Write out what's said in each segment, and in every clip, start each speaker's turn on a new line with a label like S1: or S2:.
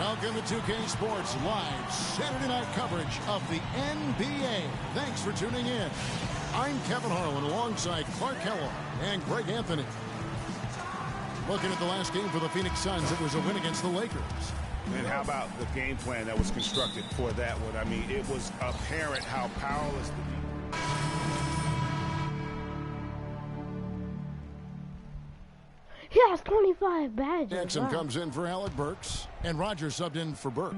S1: Welcome to 2K Sports live Saturday night coverage of the NBA. Thanks for tuning in. I'm Kevin Harlan alongside Clark Kellogg and Greg Anthony. Looking at the last game for the Phoenix Suns, it was a win against the Lakers.
S2: And how about the game plan that was constructed for that one? I mean, it was apparent how powerless the
S3: He has 25 badges.
S1: Jackson comes in for Alec Burks, and Rogers subbed in for Burke.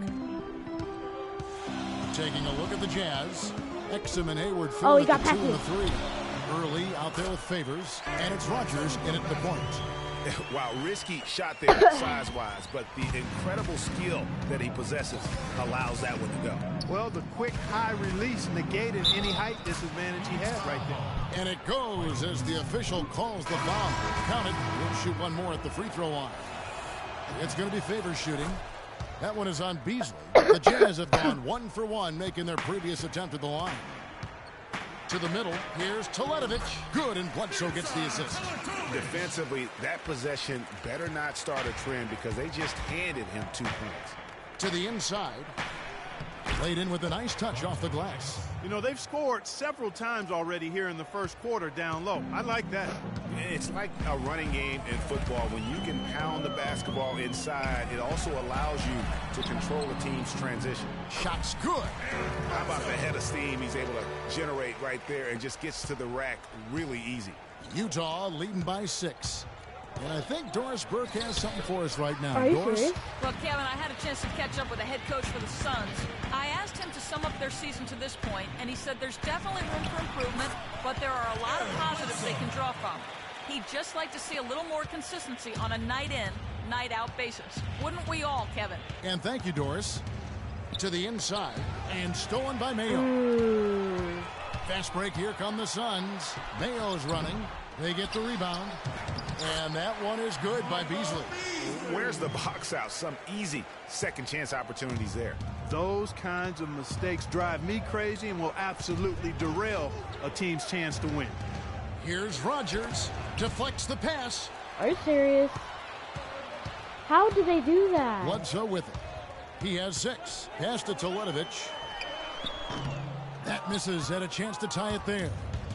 S1: Taking a look at the Jazz, Exum and Hayward fill
S3: he got
S1: the 2 and the
S3: passes.
S1: 3. Early out there with Favors, and it's Rogers in at the point.
S2: Wow, risky shot there size-wise, but the incredible skill that he possesses allows that one to go.
S4: Well, the quick high release negated any height disadvantage he had right there.
S1: And it goes as the official calls the foul. Count it. He'll shoot one more at the free throw line. It's going to be Favors shooting. That one is on Beasley. The Jazz have gone 1 for 1, making their previous attempt at the line. To the middle, here's Teletovic. Good, and Bledsoe gets the assist.
S2: Defensively, that possession better not start a trend because they just handed him 2 points.
S1: To the inside. Laid in with a nice touch off the glass.
S4: You know, they've scored several times already here in the first quarter down low. I like that.
S2: It's like a running game in football. When you can pound the basketball inside, it also allows you to control the team's transition.
S1: Shot's good.
S2: How about the head of steam he's able to generate right there and just gets to the rack really easy.
S1: Utah leading by 6. And I think Doris Burke has something for us right now.
S3: Are you
S1: Doris?
S3: serious?
S5: Well, Kevin, I had a chance to catch up with the head coach for the Suns. I asked him to sum up their season to this point, and he said there's definitely room for improvement, but there are a lot of positives they can draw from. He'd just like to see a little more consistency on a night-in, night-out basis. Wouldn't we all, Kevin?
S1: And thank you, Doris. To the inside, and stolen by Mayo. Fast break, here come the Suns. Mayo's running. They get the rebound. And that one is good by Beasley.
S2: Where's the box out? Some easy second chance opportunities there.
S4: Those kinds of mistakes drive me crazy and will absolutely derail a team's chance to win.
S1: Here's Rogers. Deflects the pass.
S3: Are you serious? How do they do that?
S1: Bledsoe with it. He has 6. Pass to Teletovic. That misses. Had a chance to tie it there.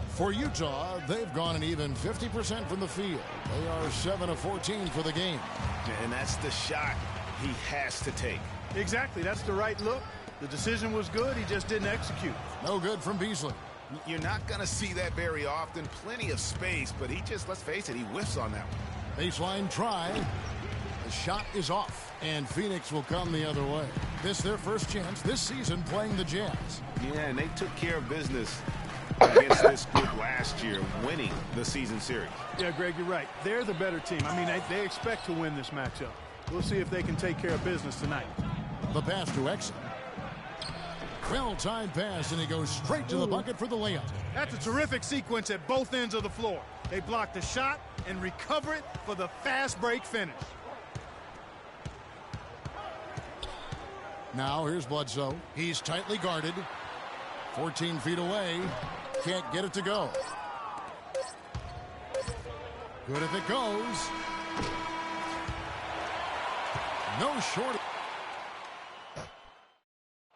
S1: For Utah, they've gone an even 50% from the field. They are 7 of 14 for the game.
S2: And that's the shot he has to take.
S4: Exactly. That's the right look. The decision was good. He just didn't execute.
S1: No good from Beasley.
S2: You're not going to see that very often. Plenty of space, but he just, let's face it, he whiffs on that one.
S1: Baseline try. The shot is off, and Phoenix will come the other way. This their first chance this season playing the Jazz.
S2: Yeah, and they took care of business against this group last year, winning the season series.
S4: Yeah, Greg, you're right. They're the better team. I mean, they expect to win this matchup. We'll see if they can take care of business tonight.
S1: The pass to Exum. Well-timed pass, and he goes straight to the bucket for the layup.
S4: That's a terrific sequence at both ends of the floor. They block the shot and recover it for the fast break finish.
S1: Now here's Bledsoe. He's tightly guarded. 14 feet away. Can't get it to go. Good if it goes. No short.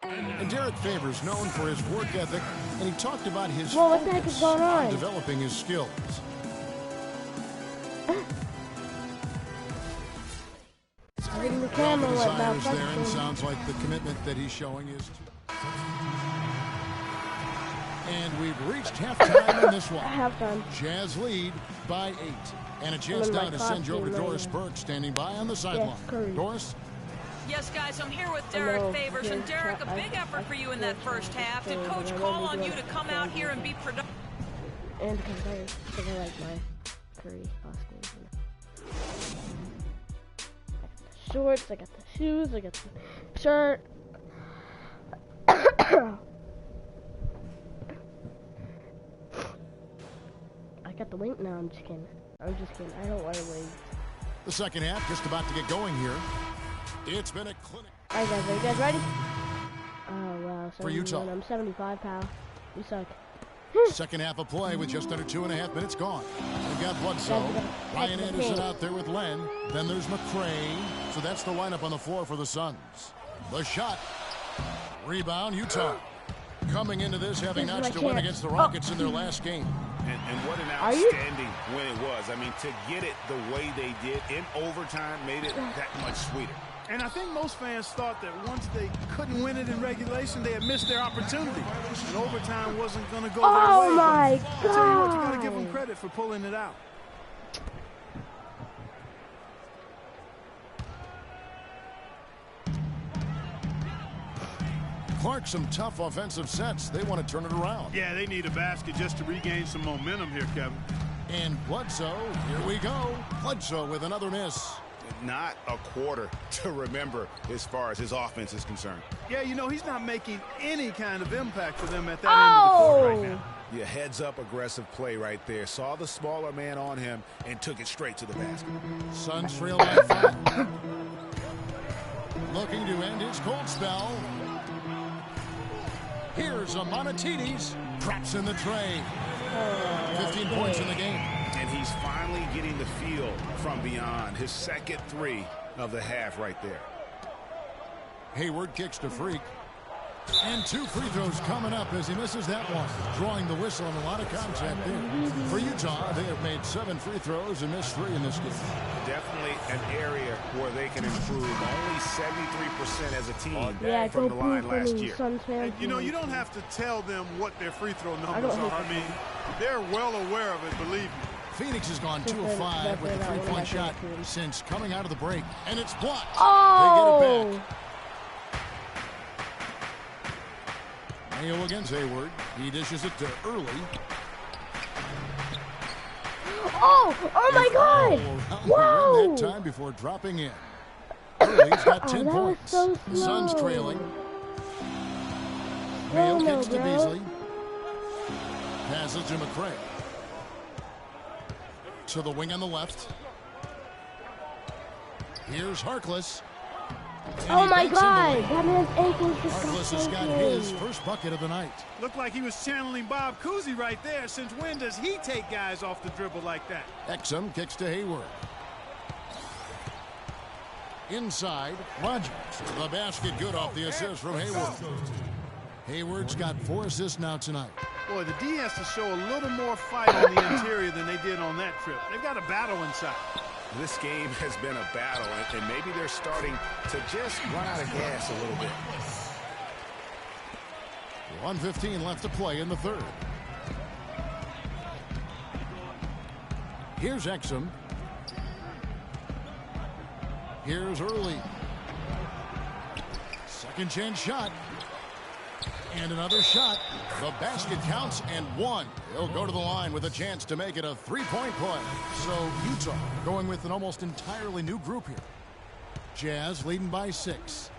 S1: And Derek Favors, known for his work ethic, and he talked about his
S3: What the heck is going on?
S1: developing his skills.
S3: I think the camera went
S1: Desires there, and
S3: malfunction.
S1: sounds like the commitment that he's showing is to. And we've reached halftime in this one.
S3: Halftime.
S1: Jazz lead by 8. And a chance
S3: I'm in
S1: now
S3: my
S1: to send you over to
S3: costume
S1: Doris
S3: right now.
S1: Burke, standing by on the sideline.
S3: Curry.
S1: Doris?
S5: Yes, guys, I'm here with Derek
S3: know,
S5: Favors. And
S3: yeah,
S5: Derek, a big effort for you in that first half. Did Coach call on you to come out here and be productive?
S3: And because I like my Curry costume. I got the shorts, I got the shoes, I got the shirt. I got the wing. No, I'm just kidding. I don't wear wings.
S1: The second half just about to get going here. It's been a clinic.
S3: Alright guys, are you guys ready? Oh wow,
S1: For Utah.
S3: 71. I'm 75, pal. You suck.
S1: Second half of play with just under 2.5 minutes gone. We've got Bledsoe. Ryan Anderson out there with Len. Then there's McCray. So that's the lineup on the floor for the Suns. The shot. Rebound, Utah. Coming into this having notched a win against the Rockets in their last game.
S2: And what an outstanding win it was. I mean, to get it the way they did in overtime made it that much sweeter.
S4: And I think most fans thought that once they couldn't win it in regulation, they had missed their opportunity. And overtime wasn't going to go their way.
S3: Oh, my
S4: I tell you what, you got to
S3: God.
S4: give them credit for pulling it out.
S1: Clark, some tough offensive sets. They want to turn it around.
S4: Yeah, they need a basket just to regain some momentum here, Kevin.
S1: And Bledsoe, here we go. Bledsoe with another miss.
S2: Not a quarter to remember as far as his offense is concerned.
S4: Yeah, you know, he's not making any kind of impact for them at that end of the court right now.
S2: Yeah, heads up aggressive play right there. Saw the smaller man on him and took it straight to the basket.
S1: Suns trail by 5. Looking to end his cold spell. Here's a Monatides. Drops in the tray. 15 points in the game.
S2: And he's finally getting the feel from beyond. His second three of the half right there.
S1: Hayward kicks to Freak. And 2 free throws coming up as he misses that one. Drawing the whistle and a lot of contact there. For Utah, they have made 7 free throws and missed 3 in this game.
S2: Definitely an area where they can improve. Only 73% as a team
S3: Yeah,
S2: from
S3: go
S2: the line
S3: boo
S2: last
S3: for me,
S2: year.
S3: Suns fans.
S4: You know, you don't have to tell them what their free throw
S3: I
S4: numbers
S3: don't
S4: are.
S3: hate
S4: I mean, they're well aware of it, believe me.
S1: Phoenix has gone 2 of 5 with a 3-point shot since coming out of the break. And it's blocked.
S3: Oh!
S1: They get it back. Mayo against Hayward. He dishes it to Early.
S3: Oh my God! Whoa!
S1: That time before dropping in. Early's got 10
S3: that was
S1: points.
S3: so
S1: The Suns
S3: slow.
S1: trailing. Mayo
S3: no,
S1: kicks to
S3: bro.
S1: Beasley. Passes to McCray. To the wing on the left. Here's Harkless. And
S3: Oh
S1: he
S3: my
S1: banks in the
S3: God!
S1: lane.
S3: That man's ankles just
S1: Harkless has got his first bucket of the night.
S4: Looked like he was channeling Bob Cousy right there. Since when does he take guys off the dribble like that?
S1: Exum kicks to Hayward. Inside, Rogers. The basket good off the assist from Hayward. Hayward's got 4 assists now tonight.
S4: Boy, the D has to show a little more fight on the interior than they did on that trip. They've got a battle inside.
S2: This game has been a battle, and maybe they're starting to just run out of gas a little bit.
S1: 1:15 left to play in the third. Here's Exum. Here's Early. Second chance shot. And another shot. The basket counts and 1. He'll go to the line with a chance to make it a 3-point play. So Utah going with an almost entirely new group here. Jazz leading by 6.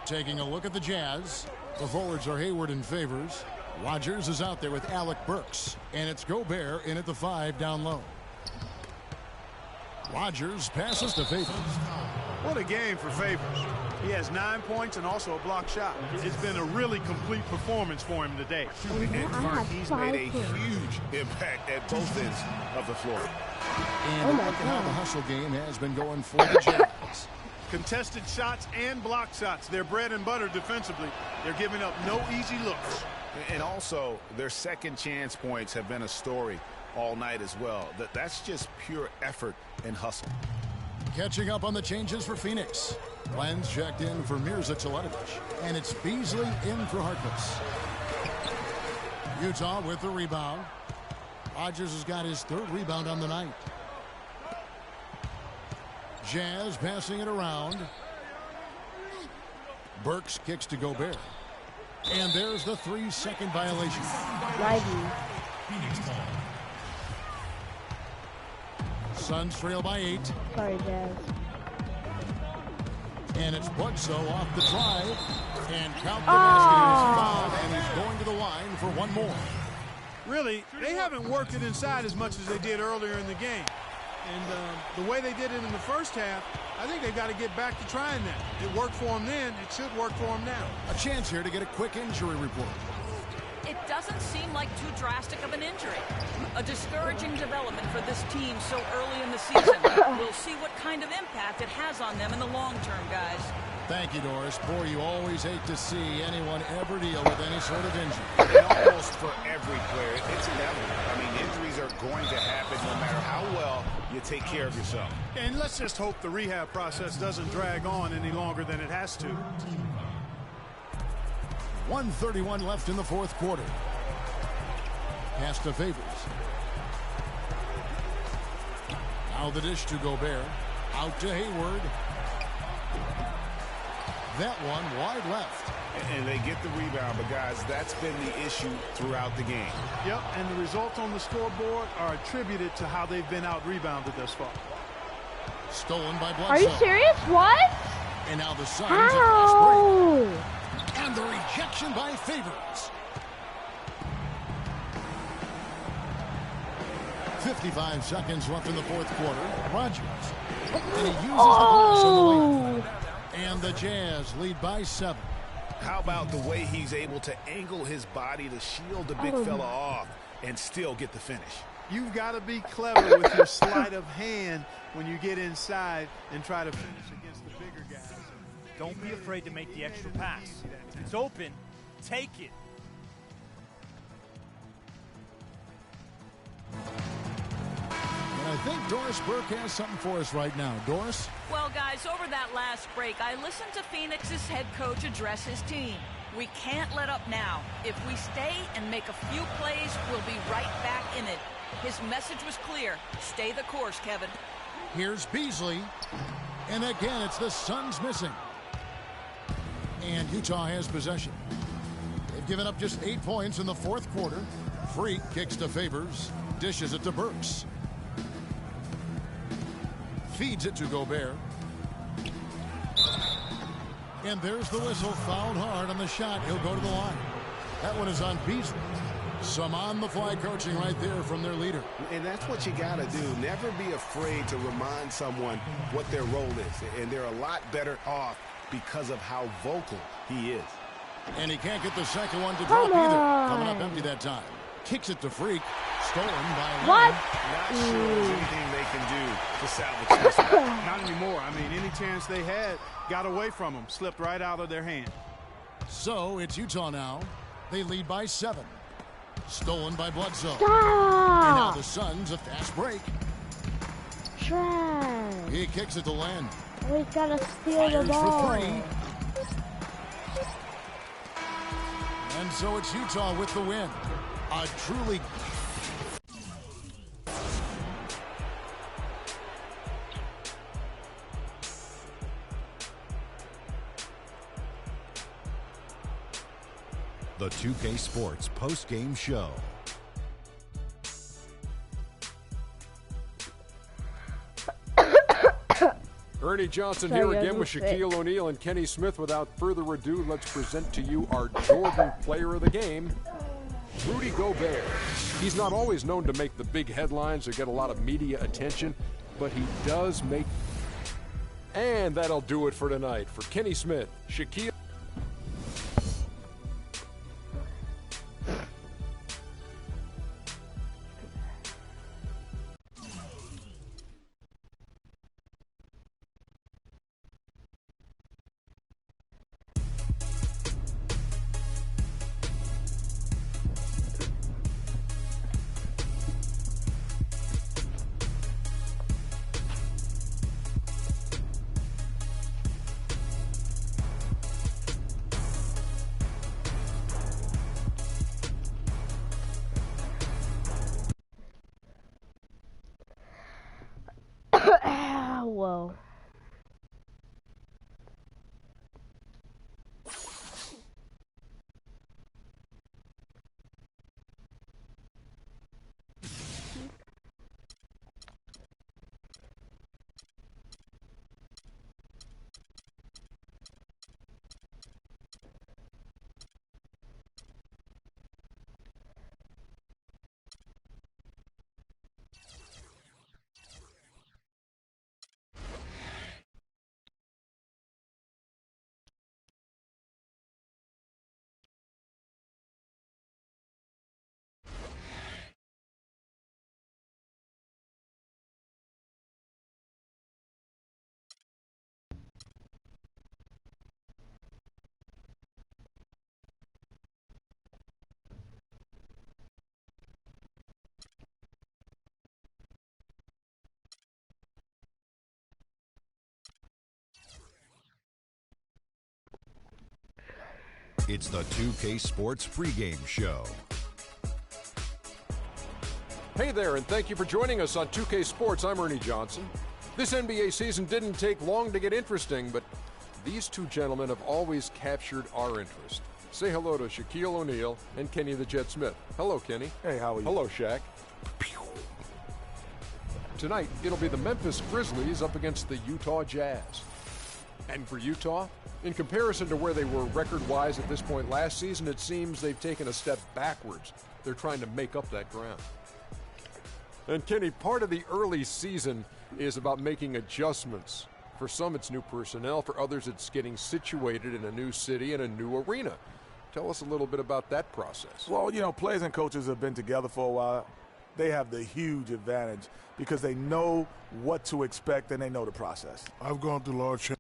S1: Taking a look at the Jazz. The forwards are Hayward and Favors. Rogers is out there with Alec Burks. And it's Gobert in at the 5 down low. Rogers passes to Favors.
S4: What a game for Favors. He has 9 points and also a block shot. It's been a really complete performance for him today.
S2: And Clark, he's made a huge impact at both ends of the floor.
S1: And look at how the hustle game has been going for the Jazz.
S4: Contested shots and block shots. They're bread and butter defensively. They're giving up no easy looks.
S2: And also, their second chance points have been a story all night as well. That's just pure effort and hustle.
S1: Catching up on the changes for Phoenix. Len's checked in for Mirza Teletovic. And it's Beasley in for Harkless. Utah with the rebound. Rogers has got his 3rd rebound on the night. Jazz passing it around. Burks kicks to Gobert. And there's the 3-second violation. Suns trail by 8.
S3: Sorry, Jazz.
S1: And it's Bledsoe off the drive. And count the basket is fouled. And he's going to the line for 1 more.
S4: Really, they haven't worked it inside as much as they did earlier in the game. And the way they did it in the first half, I think they've got to get back to trying that. It worked for them then. It should work for them now.
S1: A chance here to get a quick injury report.
S5: it doesn't seem like too drastic of an injury. A discouraging development for this team so early in the season. We'll see what kind of impact it has on them in the long term, guys.
S1: Thank you, Doris. Boy, you always hate to see anyone ever deal with any sort of injury.
S2: And almost for every player, it's inevitable. I mean, injuries are going to happen no matter how well you take care of yourself.
S4: And let's just hope the rehab process doesn't drag on any longer than it has to.
S1: 1:31 left in the fourth quarter. Pass to Favors. Now the dish to Gobert. Out to Hayward. That one wide left.
S2: And they get the rebound, but guys, that's been the issue throughout the game.
S4: Yep, and the results on the scoreboard are attributed to how they've been out-rebounded thus far.
S1: Stolen by Bledsoe.
S3: Are you serious? What?
S1: And now the Suns
S3: How?
S1: have fast break. And the rejection by Favors. 55 seconds left in the fourth quarter. Rogers. And he uses the glass on the way. And the Jazz lead by 7.
S2: How about the way he's able to angle his body to shield the big fella off and still get the finish?
S4: You've got to be clever with your sleight of hand when you get inside and try to finish against the bigger guys.
S6: Don't be afraid to make the extra pass. If it's open, take it.
S1: And I think Doris Burke has something for us right now. Doris?
S5: Well, guys, over that last break, I listened to Phoenix's head coach address his team. We can't let up now. If we stay and make a few plays, we'll be right back in it. His message was clear. Stay the course, Kevin.
S1: Here's Beasley. And again, it's the Suns missing. And Utah has possession. They've given up just 8 points in the fourth quarter. Freak kicks to Favors. Dishes it to Burks. Feeds it to Gobert. And there's the whistle. Fouled hard on the shot. He'll go to the line. That one is on Beasley. Some on-the-fly coaching right there from their leader.
S2: And that's what you got to do. Never be afraid to remind someone what their role is. And they're a lot better off because of how vocal he is.
S1: And he can't get the second one to drop either. Coming up empty that time. Kicks it to Freak. Stolen by
S3: What?
S2: Not sure there's anything they can do to salvage this one.
S4: Not anymore. I mean, any chance they had got away from them, slipped right out of their hand.
S1: So it's Utah now. They lead by 7. Stolen by Bledsoe.
S3: Stop.
S1: And now the Suns a fast break.
S3: Trash.
S1: He kicks it to Len.
S3: Always gotta steal the
S1: Fires
S3: ball.
S1: for 3. And so it's Utah with the win. A truly...
S7: The 2K Sports post-game show.
S8: Ernie Johnson here again with Shaquille O'Neal and Kenny Smith. Without further ado, let's present to you our Jordan Player of the Game, Rudy Gobert. He's not always known to make the big headlines or get a lot of media attention, but he does make... And that'll do it for tonight. For Kenny Smith, Shaquille...
S3: Whoa.
S7: It's the 2K Sports pregame show.
S8: Hey there, and thank you for joining us on 2K Sports. I'm Ernie Johnson. This NBA season didn't take long to get interesting, but these two gentlemen have always captured our interest. Say hello to Shaquille O'Neal and Kenny the Jet Smith. Hello, Kenny.
S9: Hey, how are you?
S8: Hello, Shaq. Tonight, it'll be the Memphis Grizzlies up against the Utah Jazz. And for Utah, in comparison to where they were record-wise at this point last season, it seems they've taken a step backwards. They're trying to make up that ground. And Kenny, part of the early season is about making adjustments. For some, it's new personnel. For others, it's getting situated in a new city and a new arena. Tell us a little bit about that process.
S9: Well, you know, players and coaches have been together for a while. They have the huge advantage because they know what to expect and they know the process.
S10: I've gone through large changes.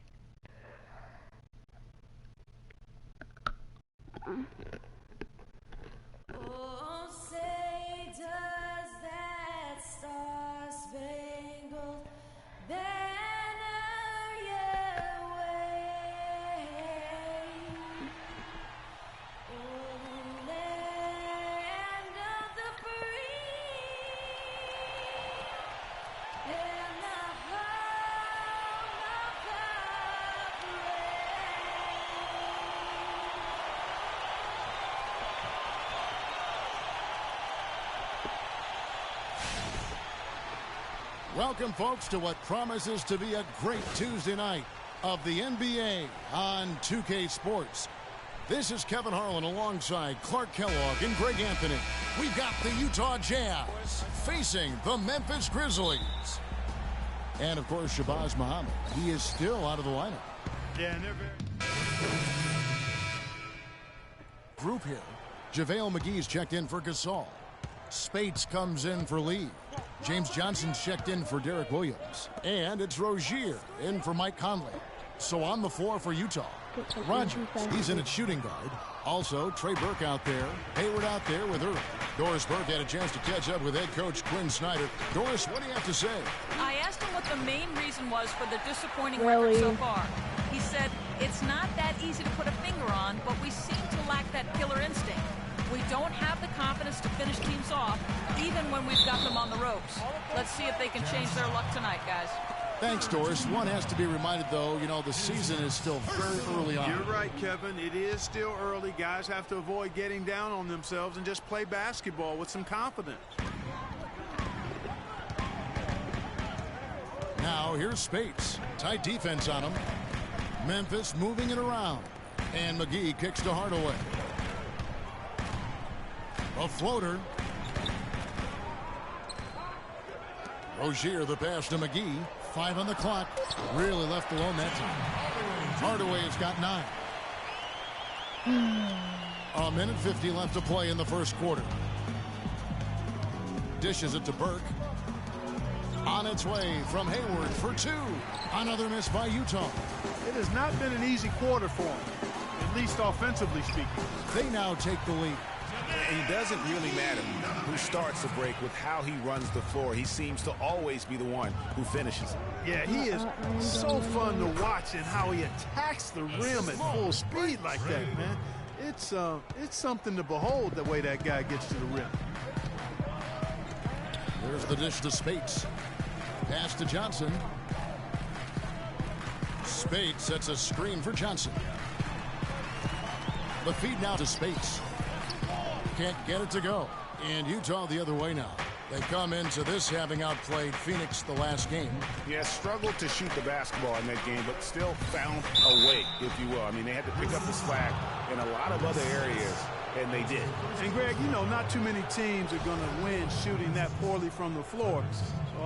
S1: Welcome, folks, to what promises to be a great Tuesday night of the NBA on 2K Sports. This is Kevin Harlan alongside Clark Kellogg and Greg Anthony. We've got the Utah Jazz facing the Memphis Grizzlies. And, of course, Shabazz Muhammad. He is still out of the lineup.
S4: Yeah, and they're very...
S1: Group here. JaVale McGee's checked in for Gasol. Spates comes in for Lee. James Johnson's checked in for Derek Williams. And it's Rozier in for Mike Conley. So on the floor for Utah, Rogers, he's in at shooting guard. Also, Trey Burke out there. Hayward out there with Irving. Doris Burke had a chance to catch up with head coach Quinn Snyder. Doris, what do you have to say?
S5: I asked him what the main reason was for the disappointing record so far. He said, it's not that easy to put a finger on, but we seem to lack that killer instinct. We don't have the confidence to finish teams off, even when we've got them on the ropes. Let's see if they can change their luck tonight, guys.
S1: Thanks, Doris. One has to be reminded, though, you know, the season is still very early on.
S4: You're right, Kevin. It is still early. Guys have to avoid getting down on themselves and just play basketball with some confidence.
S1: Now, here's Spates. Tight defense on him. Memphis moving it around. And McGee kicks to Hardaway. A floater. Rozier the pass to McGee. 5 on the clock. Really left alone that time. Hardaway has got 9. A minute 50 left to play in the first quarter. Dishes it to Burke. On its way from Hayward for 2. Another miss by Utah.
S4: It has not been an easy quarter for them, at least offensively speaking.
S1: They now take the lead.
S2: It doesn't really matter who starts the break with how he runs the floor. He seems to always be the one who finishes.
S4: Yeah, he is so fun to watch and how he attacks the rim at full speed like that, man. It's something to behold the way that guy gets to the rim.
S1: There's the dish to Spates. Pass to Johnson. Spates sets a screen for Johnson. The feed now to Spates. Can't get it to go. And Utah the other way now. They come into this having outplayed Phoenix the last game.
S2: Yeah, struggled to shoot the basketball in that game, but still found a way, if you will. I mean, they had to pick up the slack in a lot of other areas, and they did.
S4: And, Greg, you know, not too many teams are going to win shooting that poorly from the floor. So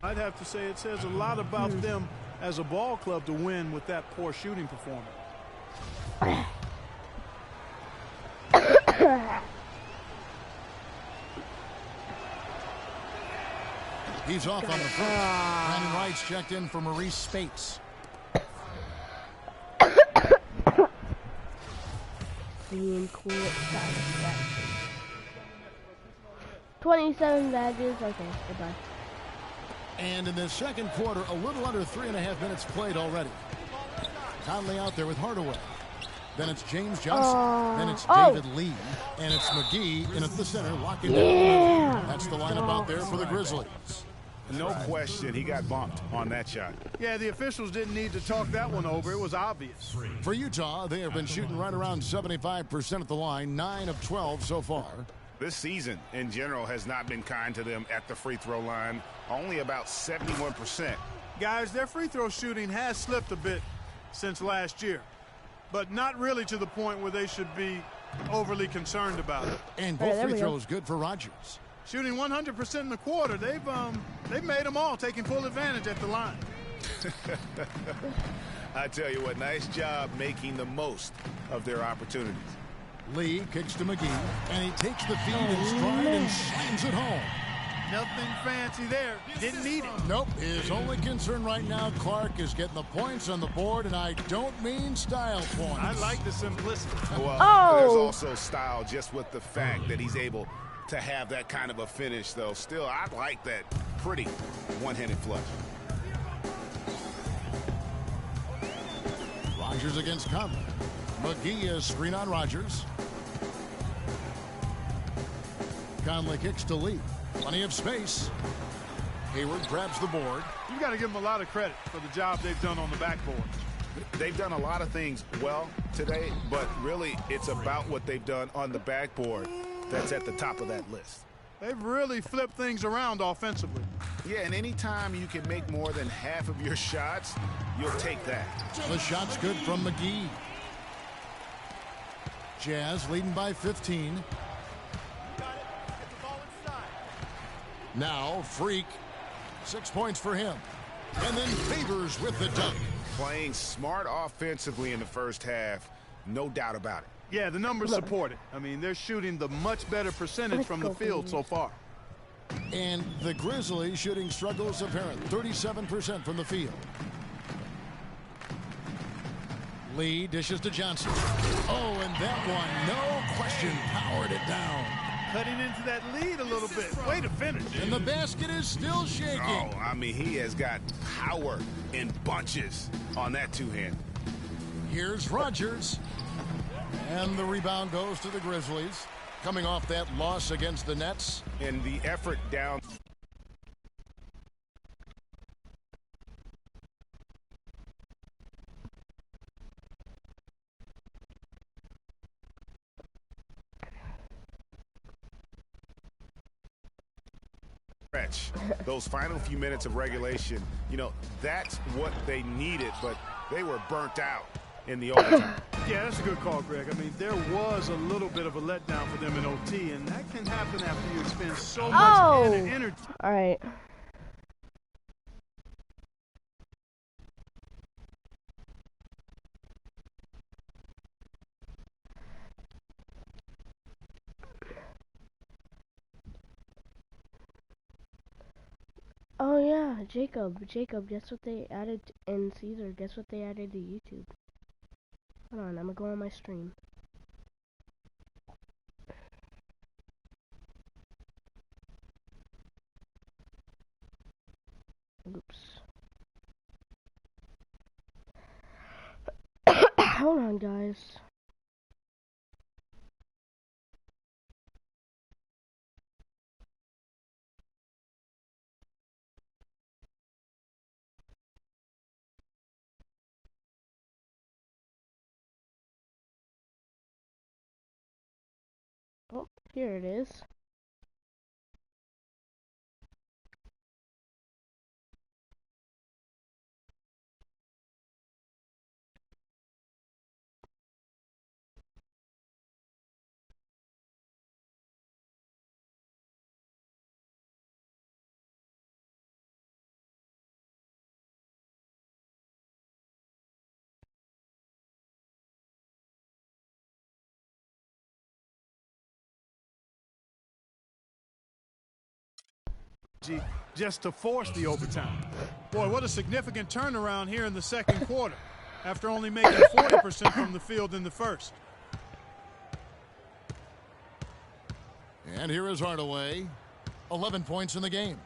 S4: I'd have to say it says a lot about them as a ball club to win with that poor shooting performance.
S1: He's off on the first. Brandon Wright's checked in for Maurice Spates.
S3: Being cool satisfaction. 27 badges. Okay, goodbye.
S1: And in the second quarter, a little under 3.5 minutes played already. Conley out there with Hardaway. Then it's James Johnson. Then it's David Lee. And it's McGee in at the center, locking down. That's the lineup out there for the Grizzlies.
S2: No question, he got bumped on that shot.
S4: Yeah, the officials didn't need to talk that one over. It was obvious.
S1: For Utah, they have been shooting right around 75% at the line, 9 of 12 so far.
S2: This season, in general, has not been kind to them at the free throw line. Only about 71%.
S4: Guys, their free throw shooting has slipped a bit since last year, but not really to the point where they should be overly concerned about it.
S1: And both free throws good for Rodgers.
S4: Shooting 100% in the quarter. They've made them all, taking full advantage at the line.
S2: I tell you what, nice job making the most of their opportunities.
S1: Lee kicks to McGee, and he takes the feed in stride and slams it home.
S4: Nothing fancy there. Didn't need it.
S1: Nope. His only concern right now, Clark, is getting the points on the board, and I don't mean style points.
S4: I like the simplicity.
S2: Well, there's also style just with the fact that he's able to have that kind of a finish, though. Still, I like that pretty one-handed flush.
S1: Rodgers against Conley. McGee is screen on Rodgers. Conley kicks to Lee. Plenty of space. Hayward grabs the board.
S4: You've got to give them a lot of credit for the job they've done on the backboard.
S2: They've done a lot of things well today, but really it's about what they've done on the backboard that's at the top of that list.
S4: They've really flipped things around offensively.
S2: Yeah, and anytime you can make more than half of your shots, you'll take that.
S1: The shot's good from McGee. Jazz leading by 15. Now Freak, 6 points for him. And then Favors with the dunk.
S2: Playing smart offensively in the first half, no doubt about it.
S4: Yeah, the numbers support it. I mean, they're shooting the much better percentage from the field so far.
S1: And the Grizzlies shooting struggles apparent, 37% from the field. Lee dishes to Johnson. Oh, and that one, no question, powered it down.
S4: Cutting into that lead a little bit. Way to finish.
S1: And the basket is still shaking.
S2: Oh, I mean, he has got power in bunches on that two-hand.
S1: Here's Rodgers. And the rebound goes to the Grizzlies. Coming off that loss against the Nets.
S2: And the effort down. Those final few minutes of regulation, you know, that's what they needed, but they were burnt out in the overtime.
S4: Yeah, that's a good call, Greg. I mean, there was a little bit of a letdown for them in OT, and that can happen after you expend so much energy.
S3: All right. Oh yeah, Jacob, guess what they added, and Caesar, guess what they added to YouTube? Hold on, I'm gonna go on my stream. Oops. Hold on, guys. Oh, here it is.
S4: Just to force the overtime. Boy, what a significant turnaround here in the second quarter after only making 40% from the field in the first.
S1: And here is Hardaway. 11 points in the game.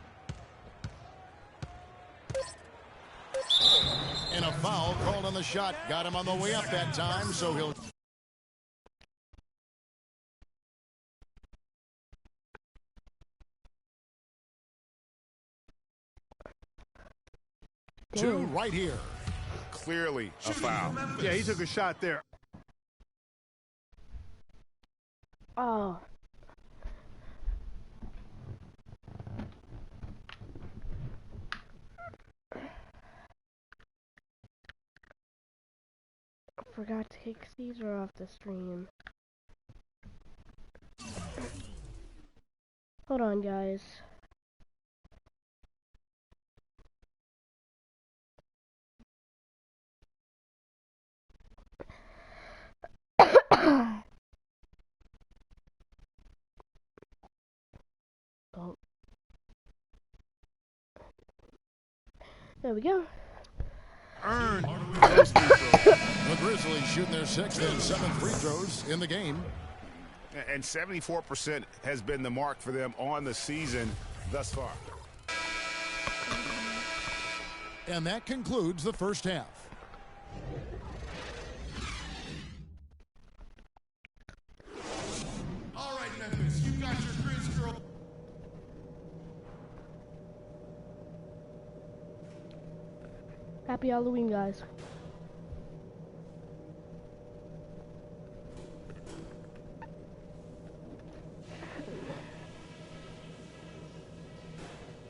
S1: And a foul called on the shot. Got him on the way up that time, so he'll... Two right here.
S2: Clearly a foul.
S4: Yeah, he took a shot there.
S3: Oh. Forgot to kick Caesar off the stream. Hold on, guys. Oh. There we go.
S4: Earned those free throws.
S1: The Grizzlies shooting their 6th and 7th free throws in the game.
S2: And 74% has been the mark for them on the season thus far.
S1: And that concludes the first half.
S10: All right, Memphis, you got your Grizz girl.
S3: Happy Halloween, guys.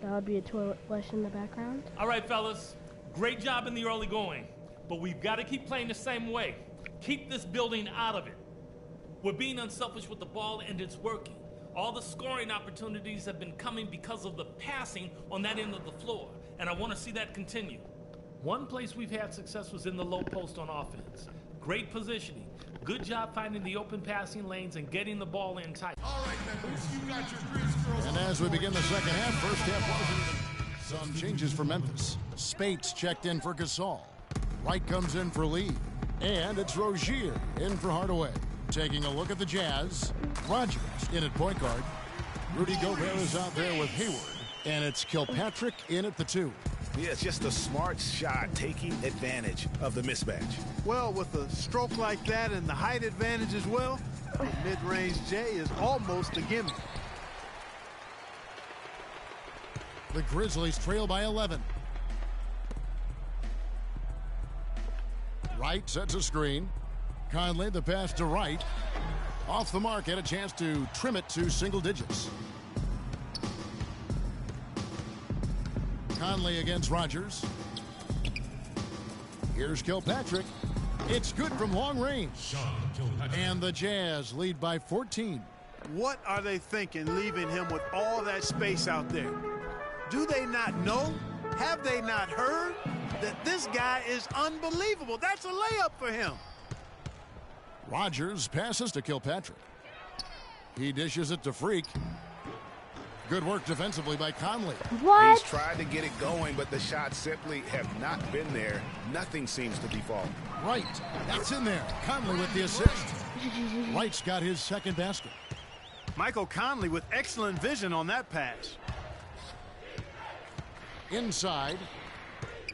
S3: That would be a toilet flush in the background.
S11: All right, fellas. Great job in the early going. But we've got to keep playing the same way. Keep this building out of it. We're being unselfish with the ball, and it's working. All the scoring opportunities have been coming because of the passing on that end of the floor, and I want to see that continue. One place we've had success was in the low post on offense. Great positioning. Good job finding the open passing lanes and getting the ball in tight.
S10: All right, Memphis, you got your Grizz girls.
S1: And as we begin the second half, first half wasn't. Some changes for Memphis. Spates checked in for Gasol. Wright comes in for Lee. And it's Rozier in for Hardaway. Taking a look at the Jazz. Rogers in at point guard. Rudy Gobert is out there with Hayward. And it's Kilpatrick in at the 2.
S2: Yeah, it's just a smart shot taking advantage of the mismatch.
S4: Well, with a stroke like that and the height advantage as well, the mid-range J is almost a gimme.
S1: The Grizzlies trail by 11. Wright sets a screen. Conley the pass to Wright. Off the mark, had a chance to trim it to single digits. Conley against Rogers. Here's Kilpatrick. It's good from long range. And the Jazz lead by 14.
S4: What are they thinking leaving him with all that space out there? Do they not know? Have they not heard that this guy is unbelievable? That's a layup for him.
S1: Rogers passes to Kilpatrick. He dishes it to Freak. Good work defensively by Conley.
S3: What?
S2: He's tried to get it going, but the shots simply have not been there. Nothing seems to be falling.
S1: Wright, that's in there. Conley with the assist. Wright's got his second basket.
S4: Michael Conley with excellent vision on that pass.
S1: Inside.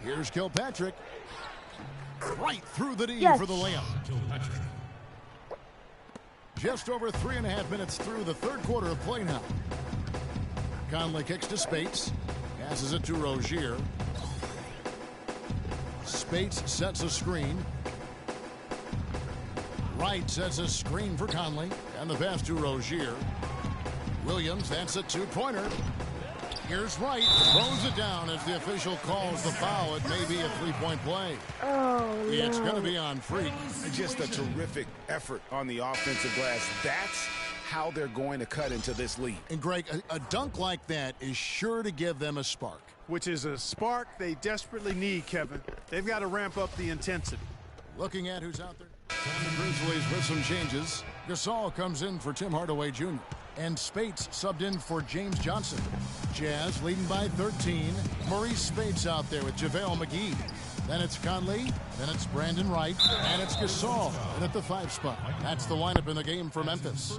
S1: Here's Kilpatrick. Right through the D for the layup. Just over 3.5 minutes through the third quarter of play now. Conley kicks to Spates. Passes it to Rozier. Spates sets a screen. Wright sets a screen for Conley. And the pass to Rozier. Williams, that's a two-pointer. Here's Wright. Throws it down as the official calls the foul. It may be a three-point play.
S3: Oh, no.
S1: It's going to be on Freak.
S2: Just a terrific effort on the offensive glass. That's how they're going to cut into this lead.
S1: And Greg, a dunk like that is sure to give them a spark.
S4: Which is a spark they desperately need, Kevin. They've got to ramp up the intensity.
S1: Looking at who's out there. And the Grizzlies with some changes. Gasol comes in for Tim Hardaway Jr. And Spates subbed in for James Johnson. Jazz leading by 13. Maurice Spates out there with JaVale McGee. Then it's Conley. Then it's Brandon Wright. And it's Gasol in at the 5 spot. That's the lineup in the game for Memphis.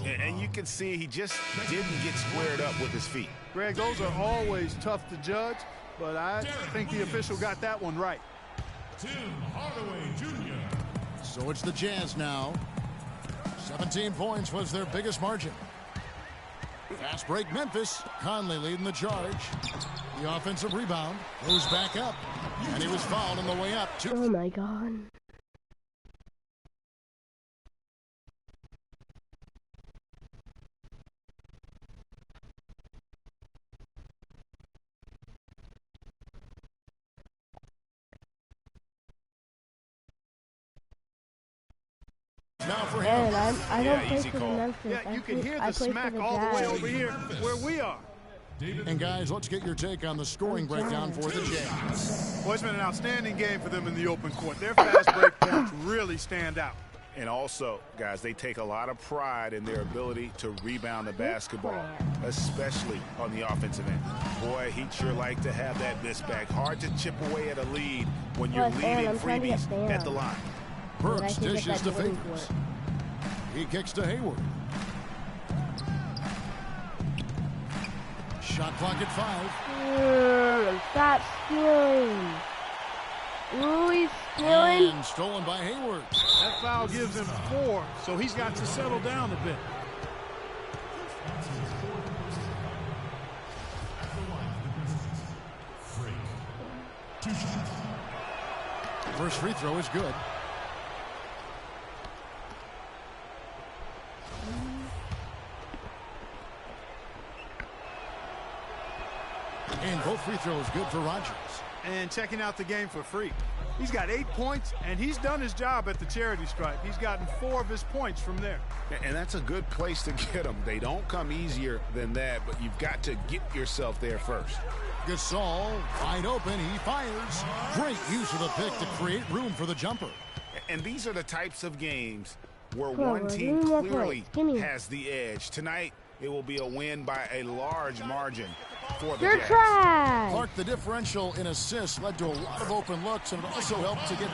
S2: And you can see he just didn't get squared up with his feet.
S4: Greg, those are always tough to judge, but I think the official got that one right.
S10: Tim Hardaway Jr.
S1: So it's the Jazz now. 17 points was their biggest margin. Fast break Memphis. Conley leading the charge. The offensive rebound goes back up. And he was fouled on the way up.
S3: Oh my God.
S1: Now for him.
S3: And I don't play for the
S2: call.
S3: Memphis.
S4: Yeah, you can
S3: I
S4: hear
S3: play
S4: the
S3: for
S4: smack
S3: the
S4: all the way
S3: Jazz.
S4: over here where we are.
S1: And guys, let's get your take on the scoring breakdown for the Jazz.
S4: Well, it's been an outstanding game for them in the open court. Their fast break points really stand out.
S2: And also, guys, they take a lot of pride in their ability to rebound the basketball, especially on the offensive end. Boy, he'd sure like to have that miss back. Hard to chip away at a lead when you're leading freebies at the line.
S1: Burks dishes to Favors. He kicks to Hayward. Shot clock at 5.
S3: Stop stealing. Ooh, he's stealing.
S1: And stolen by Hayward.
S4: That foul gives him 4, so he's got to settle down a bit.
S1: First free throw is good. And both free throws good for Rodgers.
S4: And checking out the game for free. He's got 8 points, and he's done his job at the charity stripe. He's gotten 4 of his points from there.
S2: And that's a good place to get them. They don't come easier than that, but you've got to get yourself there first.
S1: Gasol, wide open, he fires. Great use of the pick to create room for the jumper.
S2: And these are the types of games where
S3: Come on,
S2: one
S3: give
S2: team
S3: me more
S2: clearly
S3: points. Give me.
S2: has the edge. Tonight, it will be a win by a large margin for the
S3: You're
S2: Jazz.
S3: trash.
S1: Clark, the differential in assists led to a lot of open looks, and it also helped to get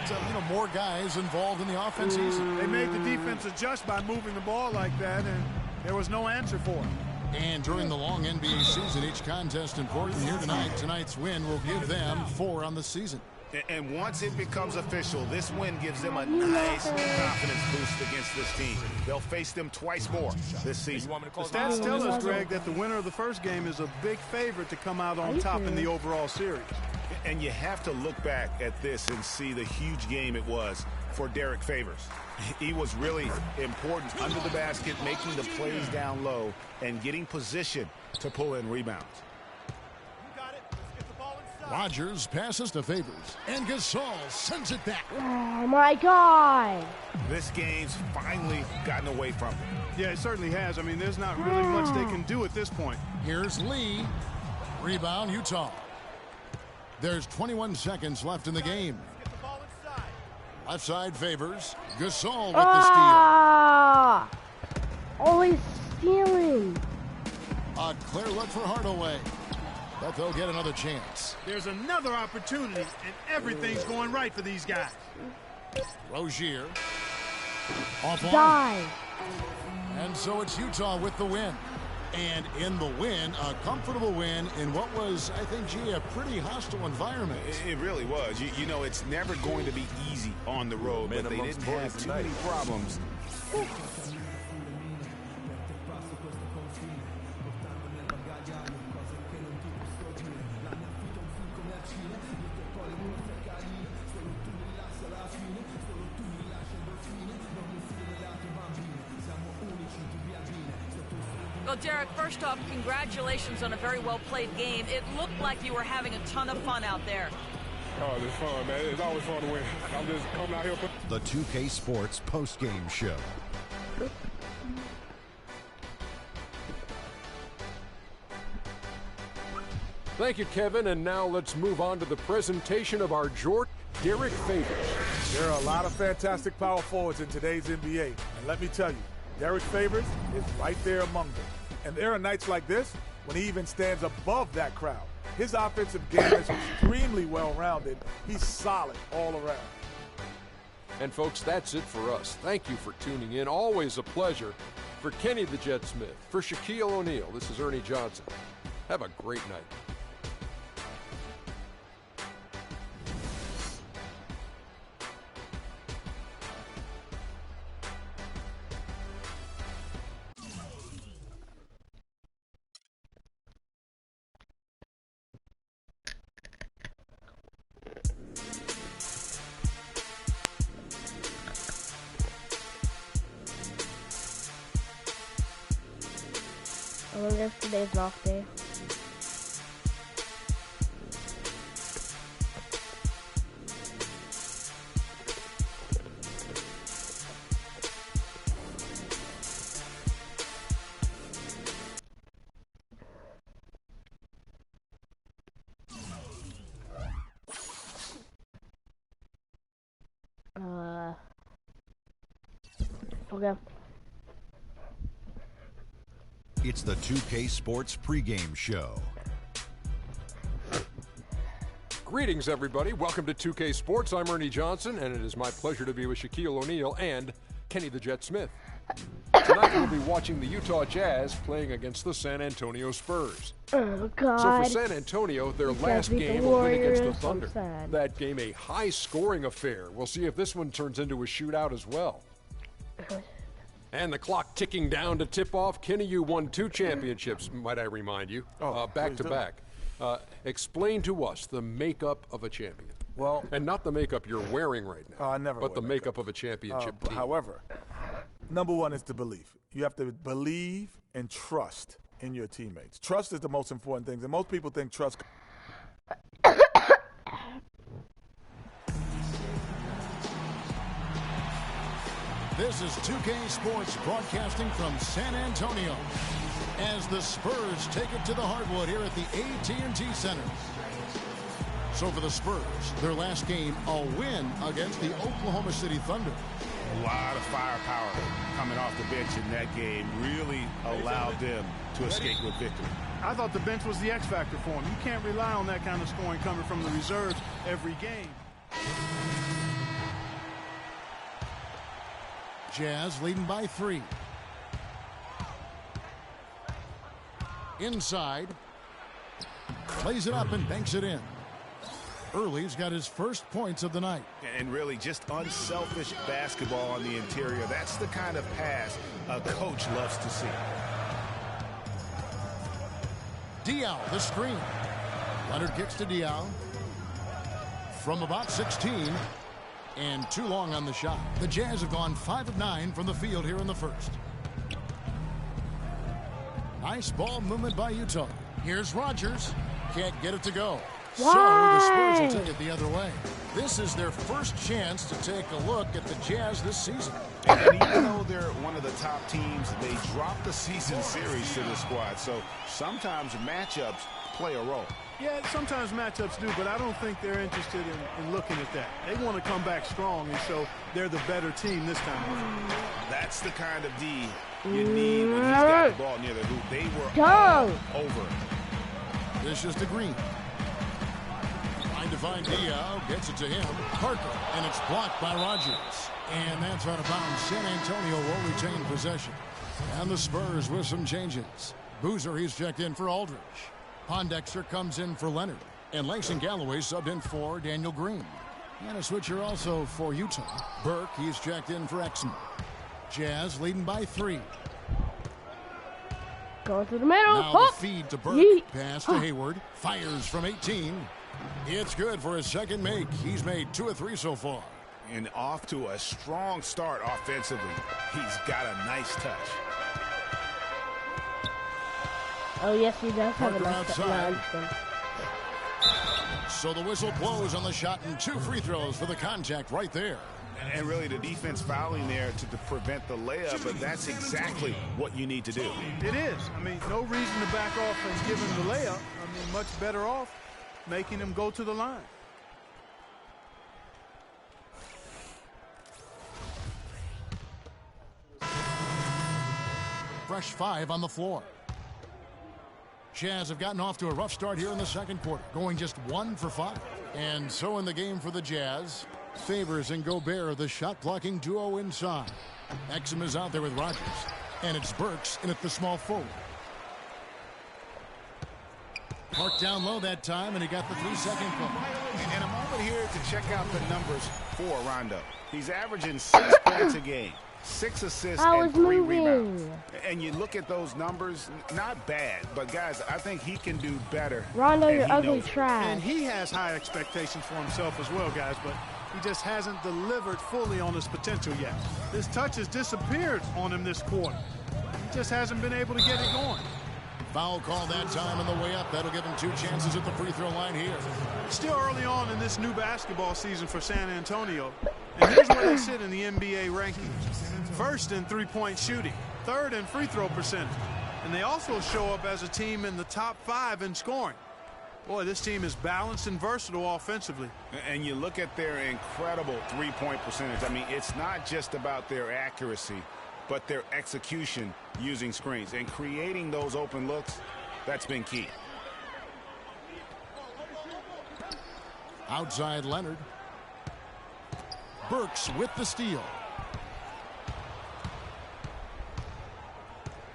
S1: more guys involved in the offense easily.
S4: They made the defense adjust by moving the ball like that, and there was no answer for it.
S1: And during the long NBA season, each contest important. Here tonight, tonight's win will give them 4 on the season.
S2: And once it becomes official, this win gives them a nice confidence boost against this team. They'll face them twice more this season.
S4: The stats tell us, Greg, that the winner of the first game is a big favorite to come out on top in the overall series.
S2: And you have to look back at this and see the huge game it was for Derek Favors. He was really important under the basket, making the plays down low and getting position to pull in rebounds.
S1: Rodgers passes to Favors, and Gasol sends it back.
S3: Oh my God.
S2: This game's finally gotten away from him.
S4: Yeah, it certainly has. I mean, there's not really much they can do at this point.
S1: Here's Lee. Rebound, Utah. There's 21 seconds left in the game. Left side Favors. Gasol with the steal.
S3: Always stealing.
S1: A clear look for Hardaway. But they'll get another chance.
S4: There's another opportunity, and everything's going right for these guys.
S1: Rozier. Offline.
S3: Die.
S1: And so it's Utah with the win. And in the win, a comfortable win in what was, I think, a pretty hostile environment.
S2: It really was. You know, it's never going to be easy on the road, but they didn't have too many problems.
S5: Well, Derek, first off, congratulations on a very well-played game. It looked like you were having a ton of fun out there.
S8: Oh, it's fun, man. It's always fun to win. I'm just coming out here for
S7: The 2K Sports postgame show.
S8: Thank you, Kevin. And now let's move on to the presentation of our Jort, Derek Favors.
S9: There are a lot of fantastic power forwards in today's NBA. And let me tell you, Derek Favors is right there among them. And there are nights like this when he even stands above that crowd. His offensive game is extremely well-rounded. He's solid all around.
S8: And folks, that's it for us. Thank you for tuning in. Always a pleasure. For Kenny the Jet Smith, for Shaquille O'Neal, this is Ernie Johnson. Have a great night.
S3: I wonder if today's an off day. Okay.
S7: It's the 2K Sports pregame show.
S8: Greetings, everybody. Welcome to 2K Sports. I'm Ernie Johnson, and it is my pleasure to be with Shaquille O'Neal and Kenny the Jet Smith. Tonight we'll be watching the Utah Jazz playing against the San Antonio Spurs.
S3: Oh, God.
S8: So for San Antonio, their last game will win against the Thunder. That game a high-scoring affair. We'll see if this one turns into a shootout as well. And the clock ticking down to tip off. Kenny, you won 2 championships, might I remind you, back to back. Explain to us the makeup of a champion.
S9: Well,
S8: and not the makeup you're wearing right now,
S9: I never
S8: but the
S9: makeup.
S8: makeup of a championship team.
S9: However, number one is the belief. You have to believe and trust in your teammates. Trust is the most important thing, and most people think trust.
S1: This is 2K Sports broadcasting from San Antonio as the Spurs take it to the hardwood here at the AT&T Center. So for the Spurs, their last game, a win against the Oklahoma City Thunder.
S2: A lot of firepower coming off the bench in that game really allowed them to escape with victory.
S4: I thought the bench was the X factor for him. You can't rely on that kind of scoring coming from the reserves every game.
S1: Jazz leading by 3. Inside. Plays it up and banks it in. Early's got his first points of the night.
S2: And really just unselfish basketball on the interior. That's the kind of pass a coach loves to see.
S1: Diaw, the screen. Leonard kicks to Diaw. From about 16. And too long on the shot. The Jazz have gone 5 of 9 from the field here in the first. Nice ball movement by Utah. Here's Rodgers. Can't get it to go.
S3: Why?
S1: So the Spurs will take it the other way. This is their first chance to take a look at the Jazz this season.
S2: And even though they're one of the top teams, they dropped the season series to the squad. So sometimes matchups play a role.
S4: Yeah, sometimes matchups do, but I don't think they're interested in looking at that. They want to come back strong and show they're the better team this time.
S2: That's the kind of D you need when he's got the ball near the hoop. They were all over.
S1: This is to Green. Trying to find Diaw, gets it to him. Parker, and it's blocked by Rodgers. And that's out of bounds. San Antonio will retain possession. And the Spurs with some changes. Boozer, he's checked in for Aldridge. Pondexter comes in for Leonard. And Langston Galloway subbed in for Daniel Green. And a switcher also for Utah. Burke, he's checked in for Exum. Jazz leading by 3.
S3: Going to the middle.
S1: Now the feed to Burke. Pass to Hayward. Fires from 18. It's good for his second make. He's made 2 of 3 so far.
S2: And off to a strong start offensively. He's got a nice touch.
S3: Oh, yes, he does have a
S1: Parker
S3: nice
S1: outside. So the whistle blows on the shot and 2 free throws for the contact right there.
S2: And really the defense fouling there to prevent the layup, but that's exactly what you need to do.
S4: It is. I mean, no reason to back off and give him the layup. I mean, much better off making him go to the line.
S1: Fresh 5 on the floor. Jazz have gotten off to a rough start here in the second quarter, going just 1 for 5. And so in the game for the Jazz, Favors and Gobert, the shot-blocking duo inside. Exum is out there with Rogers. And it's Burks in at the small forward. Parked down low that time, and he got the 3-second call.
S2: And a moment here to check out the numbers for Rondo. He's averaging 6 points a game, 6 assists, and 3 rebounds. And you look at those numbers, not bad. But, guys, I think he can do better.
S3: Rondo, you're ugly trash.
S4: And he has high expectations for himself as well, guys. But he just hasn't delivered fully on his potential yet. His touch has disappeared on him this quarter. He just hasn't been able to get it going.
S1: Foul call that time on the way up. That'll give him 2 chances at the free throw line here.
S4: Still early on in this new basketball season for San Antonio. And here's where they sit in the NBA rankings. First in three-point shooting, third in free throw percentage. And they also show up as a team in the top 5 in scoring. Boy, this team is balanced and versatile offensively.
S2: And you look at their incredible three-point percentage. I mean, it's not just about their accuracy, but their execution using screens and creating those open looks. That's been key.
S1: Outside Leonard. Burks with the steal.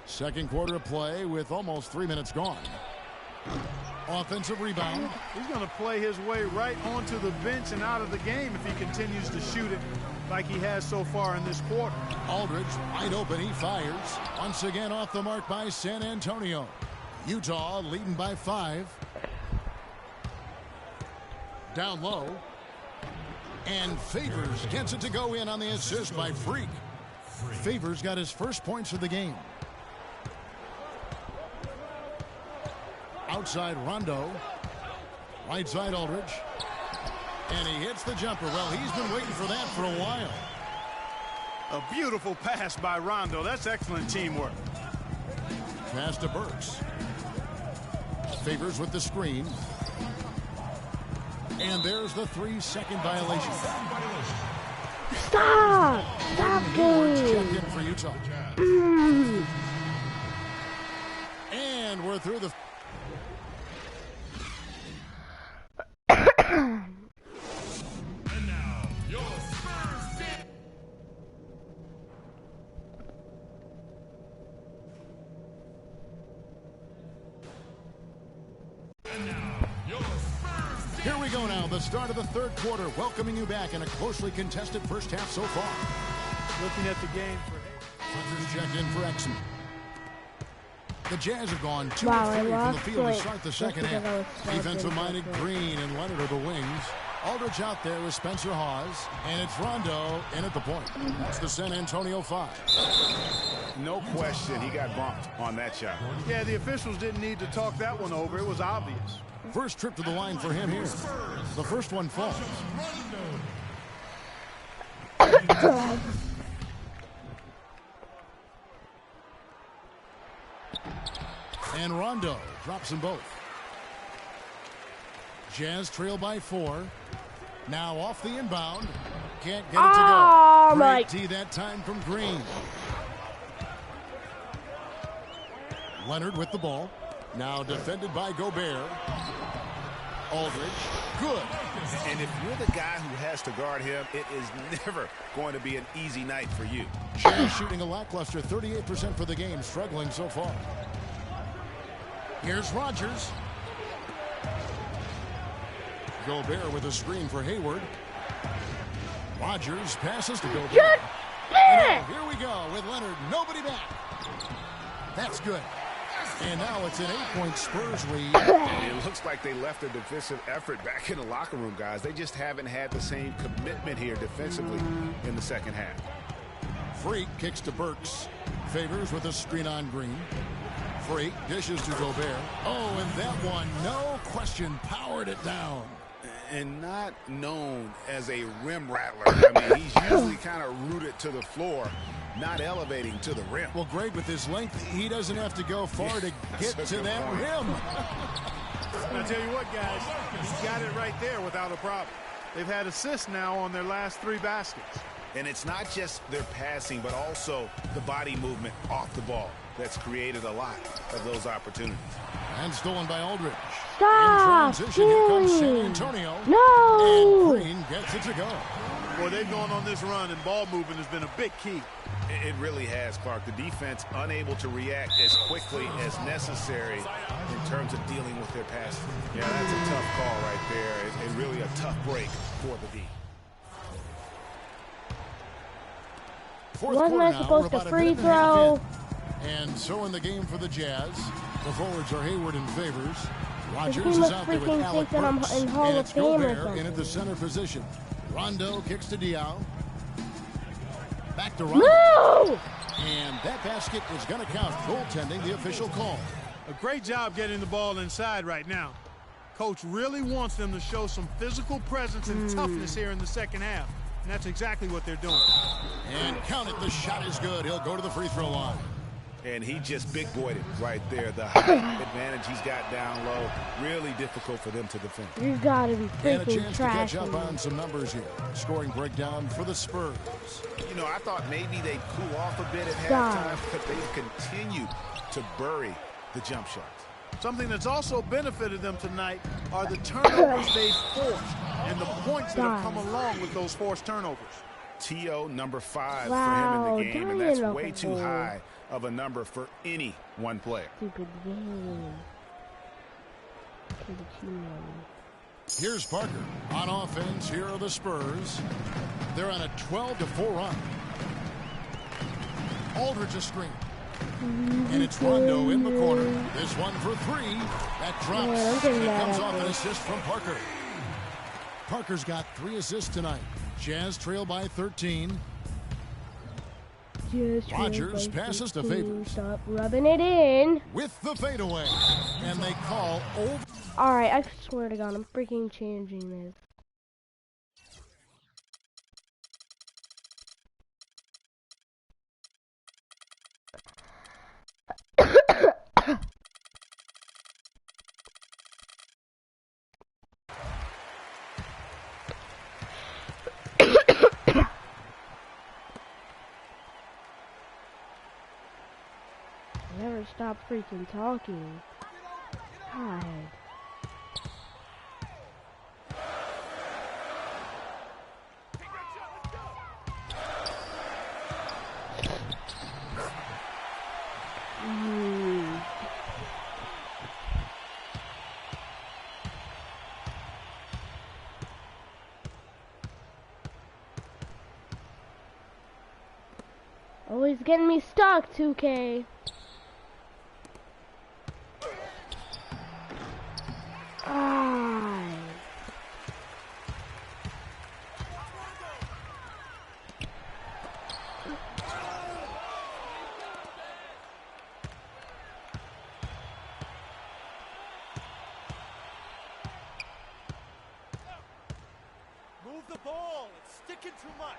S1: Second quarter of play with almost 3 minutes gone. Offensive rebound.
S4: He's going to play his way right onto the bench and out of the game if he continues to shoot it like he has so far in this quarter.
S1: Aldridge wide open. He fires. Once again off the mark by San Antonio. Utah leading by 5. Down low. And Favors gets it to go in on the assist by Freak. Favors got his first points of the game. Outside Rondo. Right side Aldridge. And he hits the jumper. Well, he's been waiting for that for a while.
S4: A beautiful pass by Rondo. That's excellent teamwork.
S1: Pass to Burks. Favors with the screen. And there's the 3-second violation.
S3: Stop! Stop
S1: checked in for Utah. And we're through the...
S10: And now, your Spurs team. And now, your Spurs team.
S1: Here we go now, the start of the third quarter, welcoming you back in a closely contested first half so far.
S4: Looking at the game for
S1: Hunter's checked in for Exum. The Jazz have gone 2
S3: Wow,
S1: of 3
S3: I
S1: from the
S3: lost
S1: field to
S3: weight
S1: start the
S3: just
S1: second
S3: because I was
S1: half.
S3: so
S1: Defensive-minded
S3: good.
S1: Green and Leonard are the wings. Aldridge out there with Spencer Hawes. And it's Rondo in at the point. That's the San Antonio 5.
S2: No question he got bumped on that shot.
S4: Yeah, the officials didn't need to talk that one over. It was obvious.
S1: First trip to the line for him here. The first one falls. And Rondo drops them both. Jazz trail by 4. Now off the inbound. Can't get it to go. Great D that time from Green. Leonard with the ball. Now defended by Gobert. Aldridge. Good.
S2: And if you're the guy who has to guard him, it is never going to be an easy night for you.
S1: Jazz shooting a lackluster 38% for the game, struggling so far. Here's Rogers. Gobert with a screen for Hayward. Rogers passes to Gobert. And here we go with Leonard. Nobody back. That's good. And now it's an 8-point Spurs lead.
S2: It looks like they left a defensive effort back in the locker room, guys. They just haven't had the same commitment here defensively in the second half.
S1: Freak kicks to Burks. Favors with a screen on Green. Freak dishes to Gobert. Oh, and that one, no question, powered it down.
S2: And not known as a rim rattler. I mean, he's usually kind of rooted to the floor, not elevating to the rim.
S1: Well, Greg, with his length, he doesn't have to go far to get to that rim.
S4: I'll tell you what, guys, he's got it right there without a problem. They've had assists now on their last 3 baskets.
S2: And it's not just their passing, but also the body movement off the ball that's created a lot of those opportunities.
S1: And stolen by Aldridge.
S3: Stop!
S1: In transition, here comes San Antonio.
S3: No!
S1: And Green gets it to go.
S4: Boy, they've gone on this run, and ball movement has been a big key.
S2: It really has, Clark. The defense unable to react as quickly as necessary in terms of dealing with their passing. Yeah, that's a tough call right there, and really a tough break for the D.
S3: Wasn't I supposed to free throw?
S1: And so in the game for the Jazz, the forwards are Hayward and Favors. Rogers is out there with Alec Burks, and it's Gobert in at the center position. Rondo kicks to Diaw. Back to Rondo.
S3: No!
S1: And that basket is going to count. Goaltending, the official call.
S4: A great job getting the ball inside right now. Coach really wants them to show some physical presence and toughness here in the second half. And that's exactly what they're doing.
S1: And count it, the shot is good. He'll go to the free throw line.
S2: And he just big boyed it right there. The height advantage he's got down low, really difficult for them to defend.
S3: You gotta be
S1: And a
S3: freaking
S1: chance to catch up
S3: trashy.
S1: on some numbers here. Scoring breakdown for the Spurs.
S2: You know, I thought maybe they'd cool off a bit at
S3: Stop.
S2: halftime, but they continue to bury the jump shots.
S4: Something that's also benefited them tonight are the turnovers they've forced and the points that have come along with those forced turnovers.
S2: T.O. number 5
S3: Wow,
S2: for him in the game, and
S3: darn
S2: that's
S3: it,
S2: way too
S3: Uncle.
S2: high of a number for any one player.
S3: Stupid game.
S1: Here's Parker. On offense, here are the Spurs. They're on a 12-4 run. Aldridge a screen. And it's Rondo in the corner. This one for three. That drops.
S3: Yeah, I'm getting
S1: And it
S3: that
S1: comes
S3: out
S1: off an
S3: there.
S1: assist from Parker. Parker's got 3 assists tonight. Jazz trail by 13. Rogers passes to Favors.
S3: Stop rubbing it in.
S1: With the fadeaway. And they call over.
S3: Alright, I swear to God, I'm freaking changing this. Never stop freaking talking. God. Always getting me stuck, 2K. Ah.
S6: Move the ball. It's sticking too much.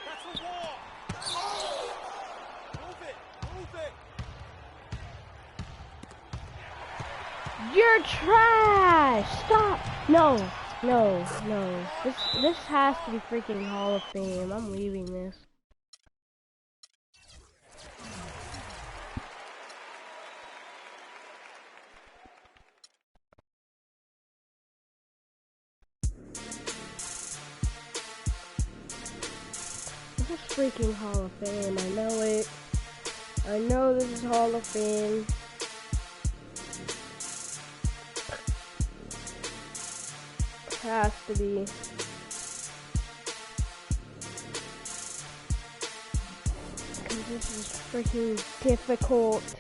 S6: That's a wall. Move it. Move it.
S3: You're trash! Stop! No, no, no. This has to be freaking Hall of Fame. I'm leaving this. This is freaking Hall of Fame. I know it. I know this is Hall of Fame. Has to be. Because this is freaking difficult.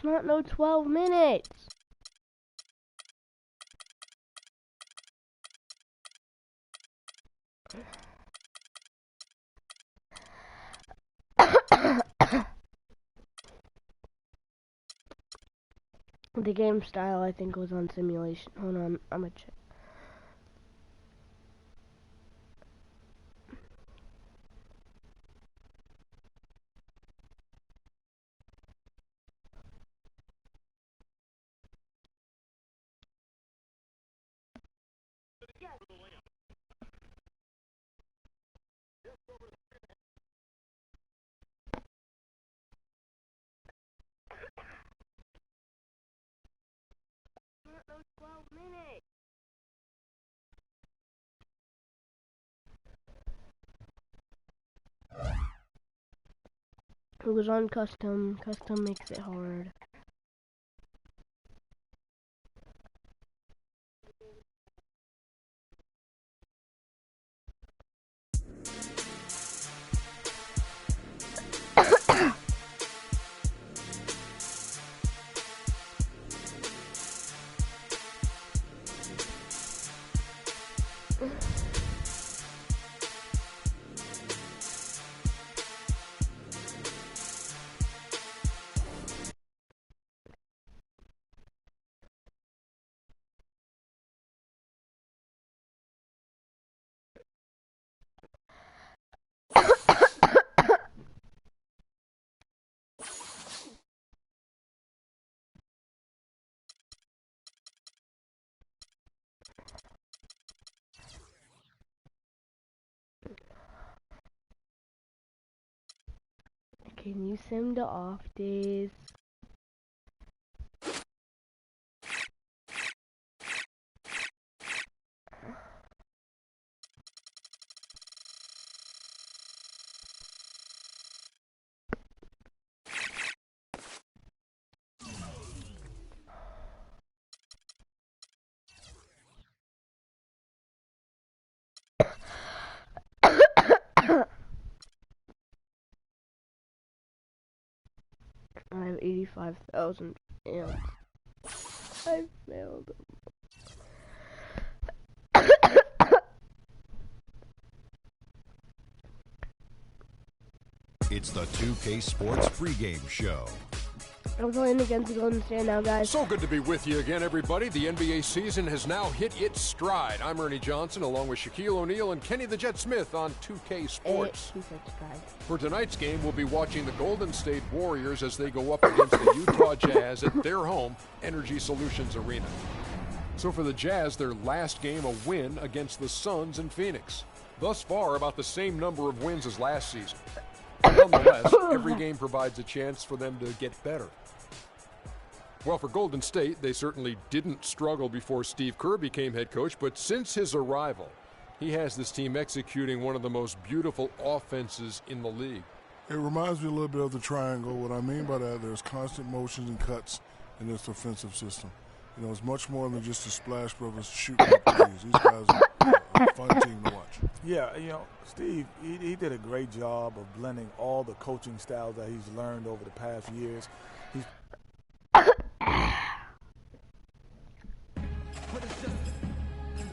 S3: That's not no 12 minutes. The game style, I think, was on simulation. Hold on, I'm gonna check. Not no 12 minutes. It was on custom. Custom makes it hard. Can you sim the off days? I have 85,000 amps. I failed.
S7: It's the 2K Sports pregame show.
S3: I'm playing against the Golden State now, guys.
S8: So good to be with you again, everybody. The NBA season has now hit its stride. I'm Ernie Johnson, along with Shaquille O'Neal and Kenny the Jet Smith on 2K Sports. For tonight's game, we'll be watching the Golden State Warriors as they go up against the Utah Jazz at their home, Energy Solutions Arena. So for the Jazz, their last game a win against the Suns in Phoenix. Thus far, about the same number of wins as last season. Nonetheless, every game provides a chance for them to get better. Well, for Golden State, they certainly didn't struggle before Steve Kerr became head coach, but since his arrival, he has this team executing one of the most beautiful offenses in the league.
S12: It reminds me a little bit of the triangle. What I mean by that, there's constant motions and cuts in this offensive system. You know, it's much more than just a splash brothers shooting up threes. These guys are a fun team to watch.
S9: Yeah, you know, Steve, he did a great job of blending all the coaching styles that he's learned over the past years. He's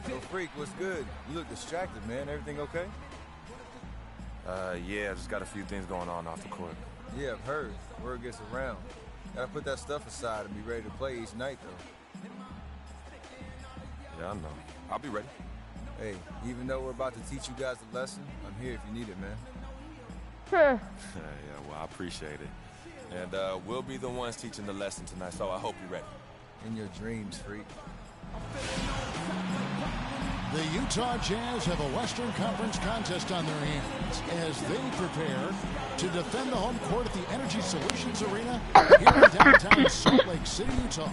S13: Yo, Freak, what's good? You look distracted, man. Everything okay?
S14: Yeah, just got a few things going on off the court.
S13: Yeah, I've heard. Word gets around. Gotta put that stuff aside and be ready to play each night, though.
S14: Yeah, I know. I'll be ready.
S13: Hey, even though we're about to teach you guys a lesson, I'm here if you need it, man.
S14: Yeah, well, I appreciate it. And we'll be the ones teaching the lesson tonight, so I hope you're ready.
S13: In your dreams, Freak.
S1: The Utah Jazz have a Western Conference contest on their hands as they prepare to defend the home court at the Energy Solutions Arena here in downtown Salt Lake City, Utah.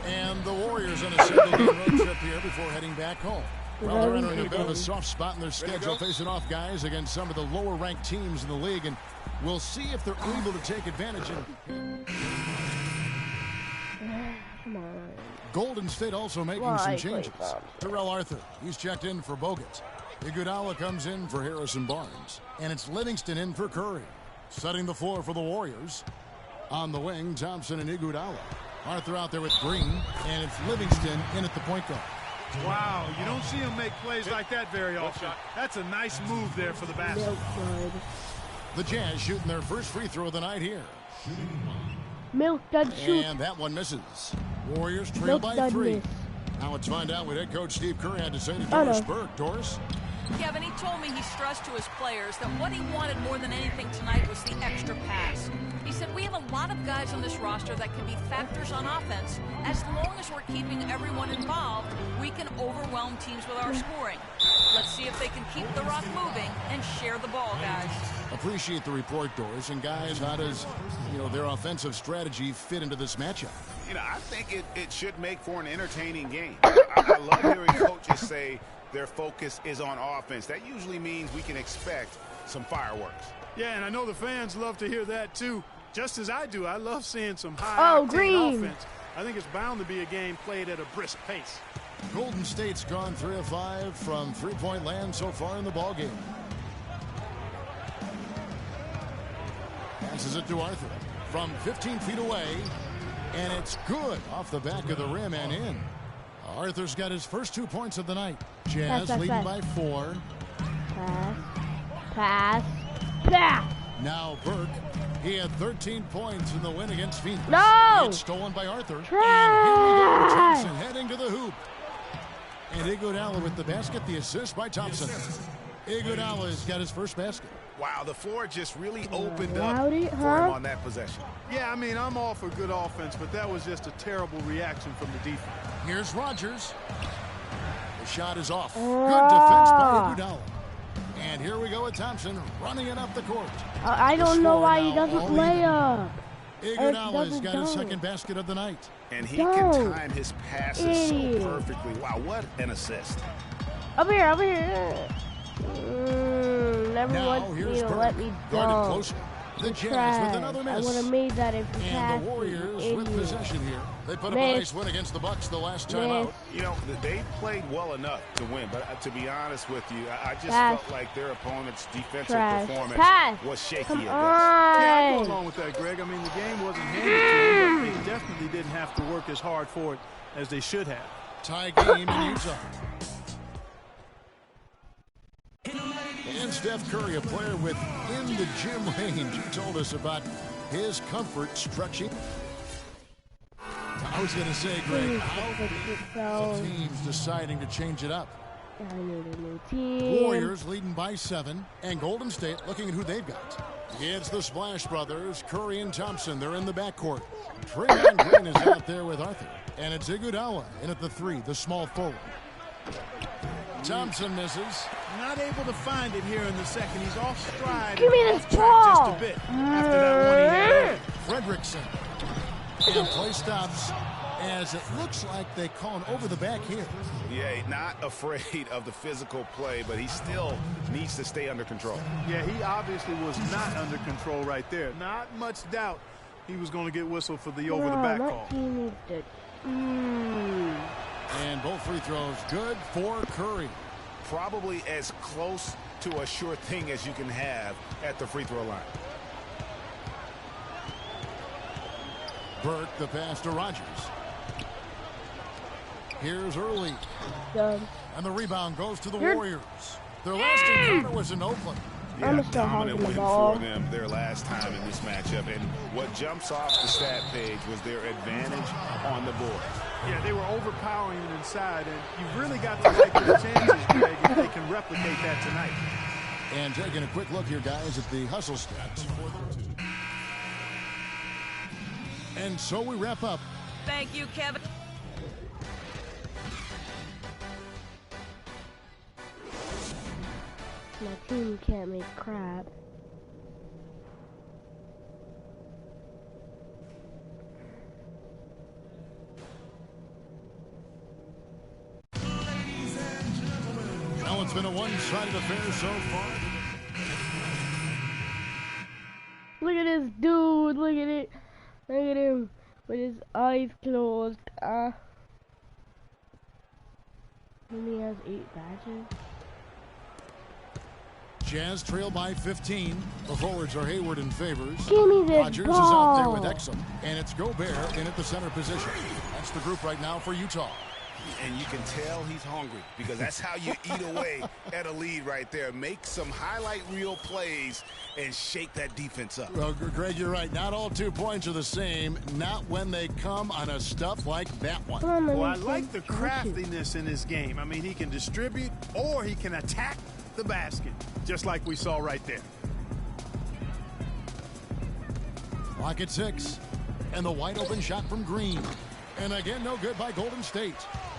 S1: And the Warriors on a single-game road trip here before heading back home. Well, they're entering a bit of a soft spot in their schedule, facing off guys against some of the lower-ranked teams in the league, and we'll see if they're able to take advantage of it.
S3: Come on.
S1: Golden State also making some changes. Terrell Arthur, he's checked in for Bogut. Iguodala comes in for Harrison Barnes. And it's Livingston in for Curry. Setting the floor for the Warriors. On the wing, Thompson and Iguodala. Arthur out there with Green, and it's Livingston in at the point guard.
S4: Wow, you don't see him make plays like that very often. That's a nice move there for the basket.
S1: The Jazz shooting their first free throw of the night here.
S3: Milk does shoot.
S1: And that one misses. Warriors trail by 3. Now let's find out what head coach Steve Kerr had to say to Doris Burke. Doris?
S5: Kevin, he told me he stressed to his players that what he wanted more than anything tonight was the extra pass. He said, we have a lot of guys on this roster that can be factors on offense. As long as we're keeping everyone involved, we can overwhelm teams with our scoring. Let's see if they can keep the rock moving and share the ball, guys.
S1: Appreciate the report, Doris. And guys, how does, their offensive strategy fit into this matchup?
S2: I think it should make for an entertaining game. I love hearing coaches say their focus is on offense. That usually means we can expect some fireworks.
S4: Yeah, and I know the fans love to hear that too. Just as I do, I love seeing some high-octane offense. I think it's bound to be a game played at a brisk pace.
S1: Golden State's gone 3 of 5 from three-point land so far in the ballgame. Passes it to Arthur from 15 feet away, and it's good off the back of the rim and in. Arthur's got his first 2 points of the night. Jazz leading by 4.
S3: Pass.
S1: Now Burke. He had 13 points in the win against Phoenix.
S3: No!
S1: It's stolen by Arthur.
S3: Trash!
S1: And here we go. Thompson heading to the hoop. And Iguodala with the basket. The assist by Thompson. Iguodala's got his first basket.
S2: Wow, the floor just really opened up for him on that possession.
S4: Yeah, I mean, I'm all for good offense, but that was just a terrible reaction from the defense.
S1: Here's Rogers. The shot is off. Good defense by Iguodala. And here we go with Thompson running it up the court.
S3: I don't know why he doesn't lay up.
S1: Iguodala's got his second basket of the night.
S2: And he can time his passes so perfectly. Wow, what an assist.
S3: Over here. Never
S1: now,
S3: want you to let me go.
S1: The Jazz with another miss.
S3: I would have made that if you
S1: And the Warriors with possession here. They put up a nice win against the Bucks the last time out.
S2: They played well enough to win, but to be honest with you, I just felt like their opponent's defensive performance was shaky at best.
S4: Yeah, I go along with that, Greg. I mean, the game wasn't handed to them, but they definitely didn't have to work as hard for it as they should have.
S1: Tie game in Utah. And Steph Curry, a player within the gym range, he told us about his comfort stretching. I was going to say, Greg, how the team's deciding to change it up.
S3: I need a new team.
S1: Warriors leading by 7, and Golden State looking at who they've got. It's the Splash Brothers, Curry and Thompson. They're in the backcourt. Draymond Green is out there with Arthur, and it's Iguodala in at the 3, the small forward. Thompson misses.
S4: Not able to find it here in the second. He's off stride.
S3: Give me this ball.
S4: Just a bit after that one he had.
S1: Fredrickson. And play stops as it looks like they call an over the back here.
S2: Yeah, not afraid of the physical play, but he still needs to stay under control.
S4: Yeah, he obviously was not under control right there. Not much doubt he was going to get whistled for the over the back call.
S1: And both free throws good for Curry.
S2: Probably as close to a sure thing as you can have at the free throw line.
S1: Burke, the pass to Rogers. Here's Early.
S3: Done.
S1: And the rebound goes to the Warriors. Their last encounter was in Oakland.
S2: Yeah, dominant win for them their last time in this matchup. And what jumps off the stat page was their advantage on the board.
S4: Yeah, they were overpowering it inside, and you've really got to take their chances, Greg, if they can replicate that tonight.
S1: And taking a quick look here, guys, at the hustle stats for them two. And so we wrap up.
S5: Thank you, Kevin.
S3: My team can't make crap.
S1: Well, it's been a one-sided affair so far.
S3: Look at this dude. Look at it. Look at him with his eyes closed. And he has 8 badges.
S1: Jazz trail by 15. The forwards are Hayward and Favors.
S3: Give me this
S1: Rogers
S3: ball.
S1: is out there with Exum, and it's Gobert in at the center position. That's the group right now for Utah.
S2: And you can tell he's hungry because that's how you eat away at a lead right there. Make some highlight reel plays and shake that defense up.
S1: Well, Greg, you're right. Not all 2 points are the same. Not when they come on a stuff like that one.
S4: Well, I like the craftiness in his game. I mean, he can distribute or he can attack the basket, just like we saw right there.
S1: Clock at 6. And the wide open shot from Green. And again, no good by Golden State.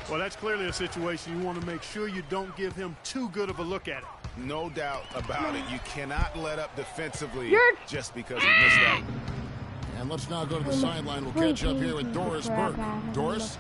S4: Well, that's clearly a situation you want to make sure you don't give him too good of a look at it.
S2: No doubt about it. You cannot let up defensively just because he missed out.
S1: And let's now go to the sideline. We'll catch up here with Doris Burke. Doris?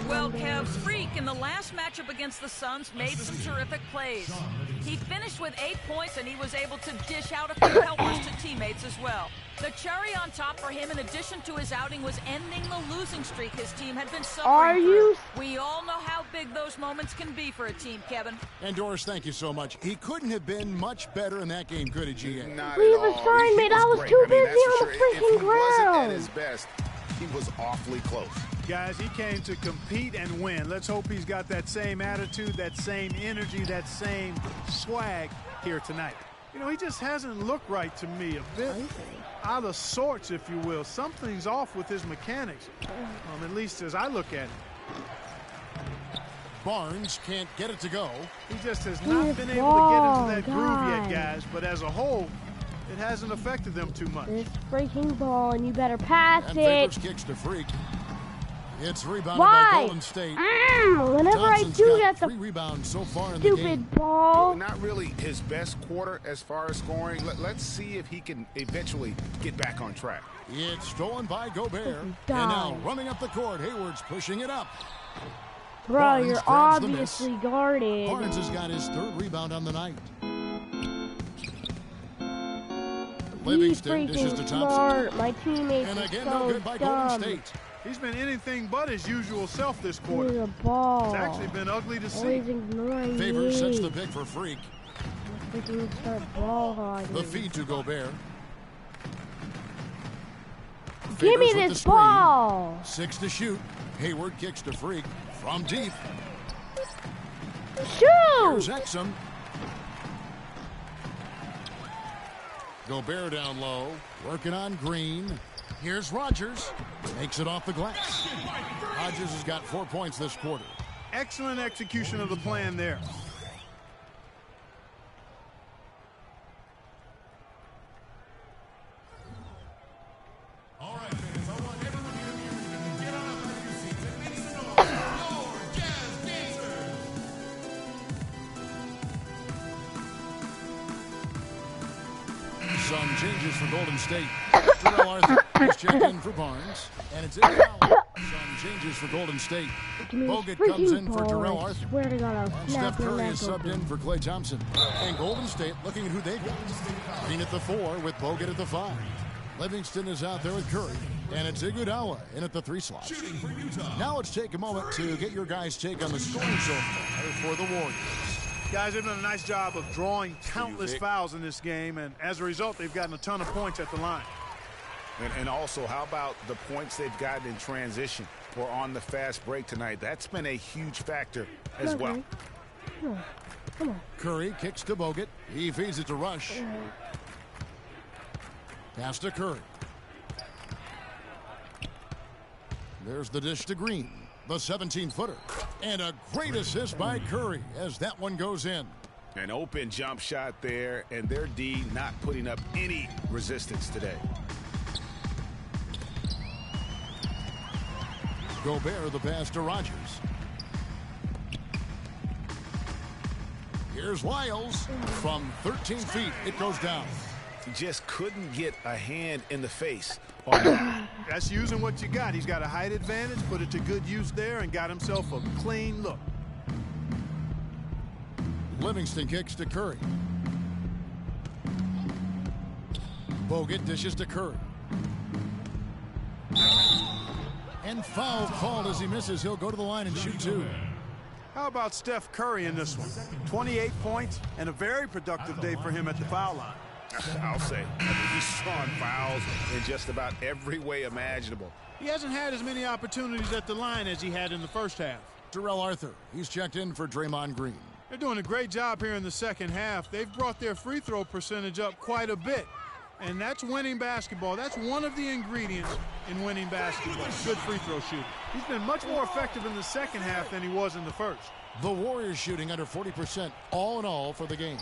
S5: Well, Cavs Freak in the last matchup against the Suns made some terrific plays. He finished with 8 points, and he was able to dish out a few helpers to teammates as well. The cherry on top for him, in addition to his outing, was ending the losing streak his team had been suffering through. We all know how big those moments can be for a team, Kevin.
S1: And Doris, thank you so much. He couldn't have been much better in that game, could he, GA?
S2: Not
S3: Leave
S2: at all.
S3: a sign, mate. I was too busy on the freaking
S2: If he wasn't at
S3: ground.
S2: his best, he was awfully close.
S4: Guys, he came to compete and win. Let's hope he's got that same attitude, that same energy, that same swag here tonight. You know, he just hasn't looked right to me. A bit out of sorts, if you will. Something's off with his mechanics, at least as I look at it.
S1: Barnes can't get it to go.
S4: He just has not been able to get into that groove yet, guys. But as a whole, it hasn't affected them too much.
S3: This freaking ball, and you better pass
S1: And
S3: it.
S1: Favors kicks to Freak. It's rebounded by Golden State.
S3: Whenever
S1: Johnson's
S3: I do
S1: got
S3: that,
S1: 3 rebounds so far in the game.
S3: stupid ball.
S2: Not really his best quarter as far as scoring. Let's see if he can eventually get back on track.
S1: It's stolen by Gobert. And now running up the court, Hayward's pushing it up.
S3: Bro,
S1: Barnes
S3: you're
S1: grabs the
S3: obviously guarded.
S1: Barnes has got his 3rd rebound on the night. Livingston dishes to Thompson.
S3: Smart. My teammates
S1: And
S3: are
S1: again,
S3: so
S1: no good by
S3: dumb.
S1: Golden State.
S4: He's been anything but his usual self this quarter.
S3: The ball.
S4: It's actually been ugly to see.
S3: Always ignoring
S1: Favors sets
S3: me.
S1: the pick for Freak.
S3: Freaking start ball hogging.
S1: The feed to Gobert.
S3: Give me
S1: Favors with
S3: this
S1: the screen.
S3: ball.
S1: 6 to shoot. Hayward kicks to Freak from deep.
S3: Shoot!
S1: Here's Exum. Gobert down low, working on Green. Here's Rogers. Makes it off the glass. Rogers has got 4 points this quarter.
S4: Excellent execution of the plan there.
S10: All right, fans, I want everyone here in the arena to get on up from your seats and make some noise for your Jazz dancers.
S1: Some changes for Golden State. Terrell Arthur is checked in for Barnes. And it's in foul. Some changes for Golden State. Bogut comes in for Terrell Arthur.
S3: Swear to God, I'll
S1: And
S3: snap
S1: Steph
S3: your
S1: Curry
S3: neck
S1: is subbed
S3: open.
S1: in for Klay Thompson. And Golden State looking at who they've got. Green at the 4 with Bogut at the 5. Livingston is out there with Curry. And it's Iguodala in at the 3 slot.
S10: Shooting for Utah.
S1: Now let's take a moment to get your guys' take on the scoring so far for the Warriors.
S4: Guys, they've done a nice job of drawing countless fouls in this game, and as a result, they've gotten a ton of points at the line.
S2: And also, how about the points they've gotten in transition or on the fast break tonight? That's been a huge factor as well.
S3: Come on. Come on.
S1: Curry kicks to Bogut. He feeds it to Rush. Pass to Curry. There's the dish to Green. The 17-footer. And a great assist by Curry as that one goes in.
S2: An open jump shot there, and their D not putting up any resistance today.
S1: Gobert the pass to Rogers. Here's Lyles from 13 feet. It goes down.
S2: He just couldn't get a hand in the face on that.
S4: That's using what you got. He's got a height advantage, put it to good use there, and got himself a clean look.
S1: Livingston kicks to Curry. Bogut dishes to Curry. And foul called as he misses. He'll go to the line and shoot 2.
S4: How about Steph Curry in this one? 28 points and a very productive day for him at the foul line.
S2: I'll say. He's drawn fouls in just about every way imaginable.
S4: He hasn't had as many opportunities at the line as he had in the first half.
S1: Terrell Arthur, he's checked in for Draymond Green.
S4: They're doing a great job here in the second half. They've brought their free throw percentage up quite a bit. And that's winning basketball. That's one of the ingredients in winning basketball. Good free throw shooting. He's been much more effective in the second half than he was in the first.
S1: The Warriors shooting under 40% all in all for the game.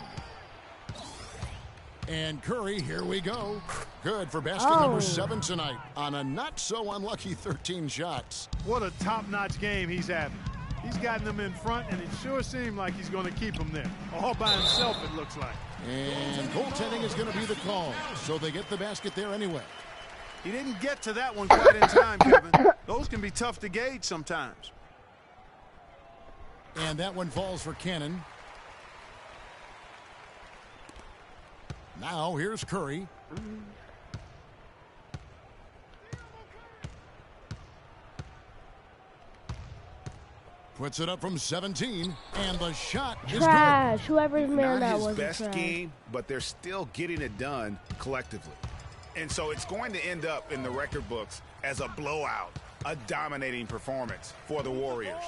S1: And Curry, here we go. Good for basket number 7 tonight on a not-so-unlucky 13 shots.
S4: What a top-notch game he's having. He's gotten them in front, and it sure seemed like he's going to keep them there. All by himself, it looks like.
S1: And goaltending is going to be the call, so they get the basket there anyway.
S4: He didn't get to that one quite in time, Kevin. Those can be tough to gauge sometimes.
S1: And that one falls for Cannon. Now here's Curry. Puts it up from 17, and the shot is
S3: trash.
S1: good.
S3: Whoever's man that was
S2: Not his best
S3: trash.
S2: game, but they're still getting it done collectively. And so it's going to end up in the record books as a blowout, a dominating performance for the Warriors.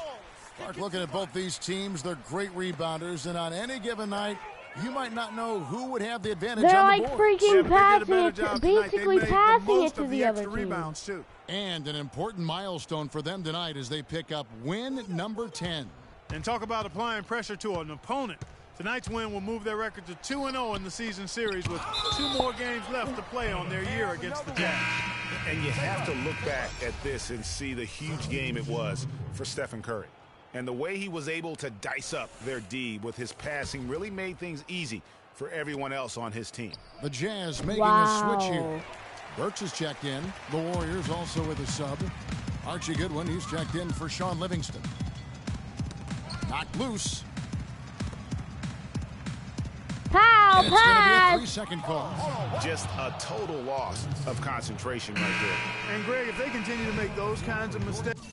S1: Clark, looking at both these teams, they're great rebounders, and on any given night, you might not know who would have the advantage
S3: They're
S1: on
S3: like
S1: the board.
S3: freaking passing it, basically passing it to the other team.
S4: Too.
S1: And an important milestone for them tonight as they pick up win number 10.
S4: And talk about applying pressure to an opponent. Tonight's win will move their record to 2-0 in the season series with 2 more games left to play on their year against the Jazz.
S2: And you have to look back at this and see the huge game it was for Stephen Curry. And the way he was able to dice up their D with his passing really made things easy for everyone else on his team.
S1: The Jazz making a switch here. Burks is checked in. The Warriors also with a sub. Archie Goodwin, he's checked in for Sean Livingston. Knocked loose.
S3: Pow,
S1: and it's going to be a
S3: pass.
S1: 3-second call.
S2: Just a total loss of concentration right there.
S4: And Greg, if they continue to make those kinds of mistakes.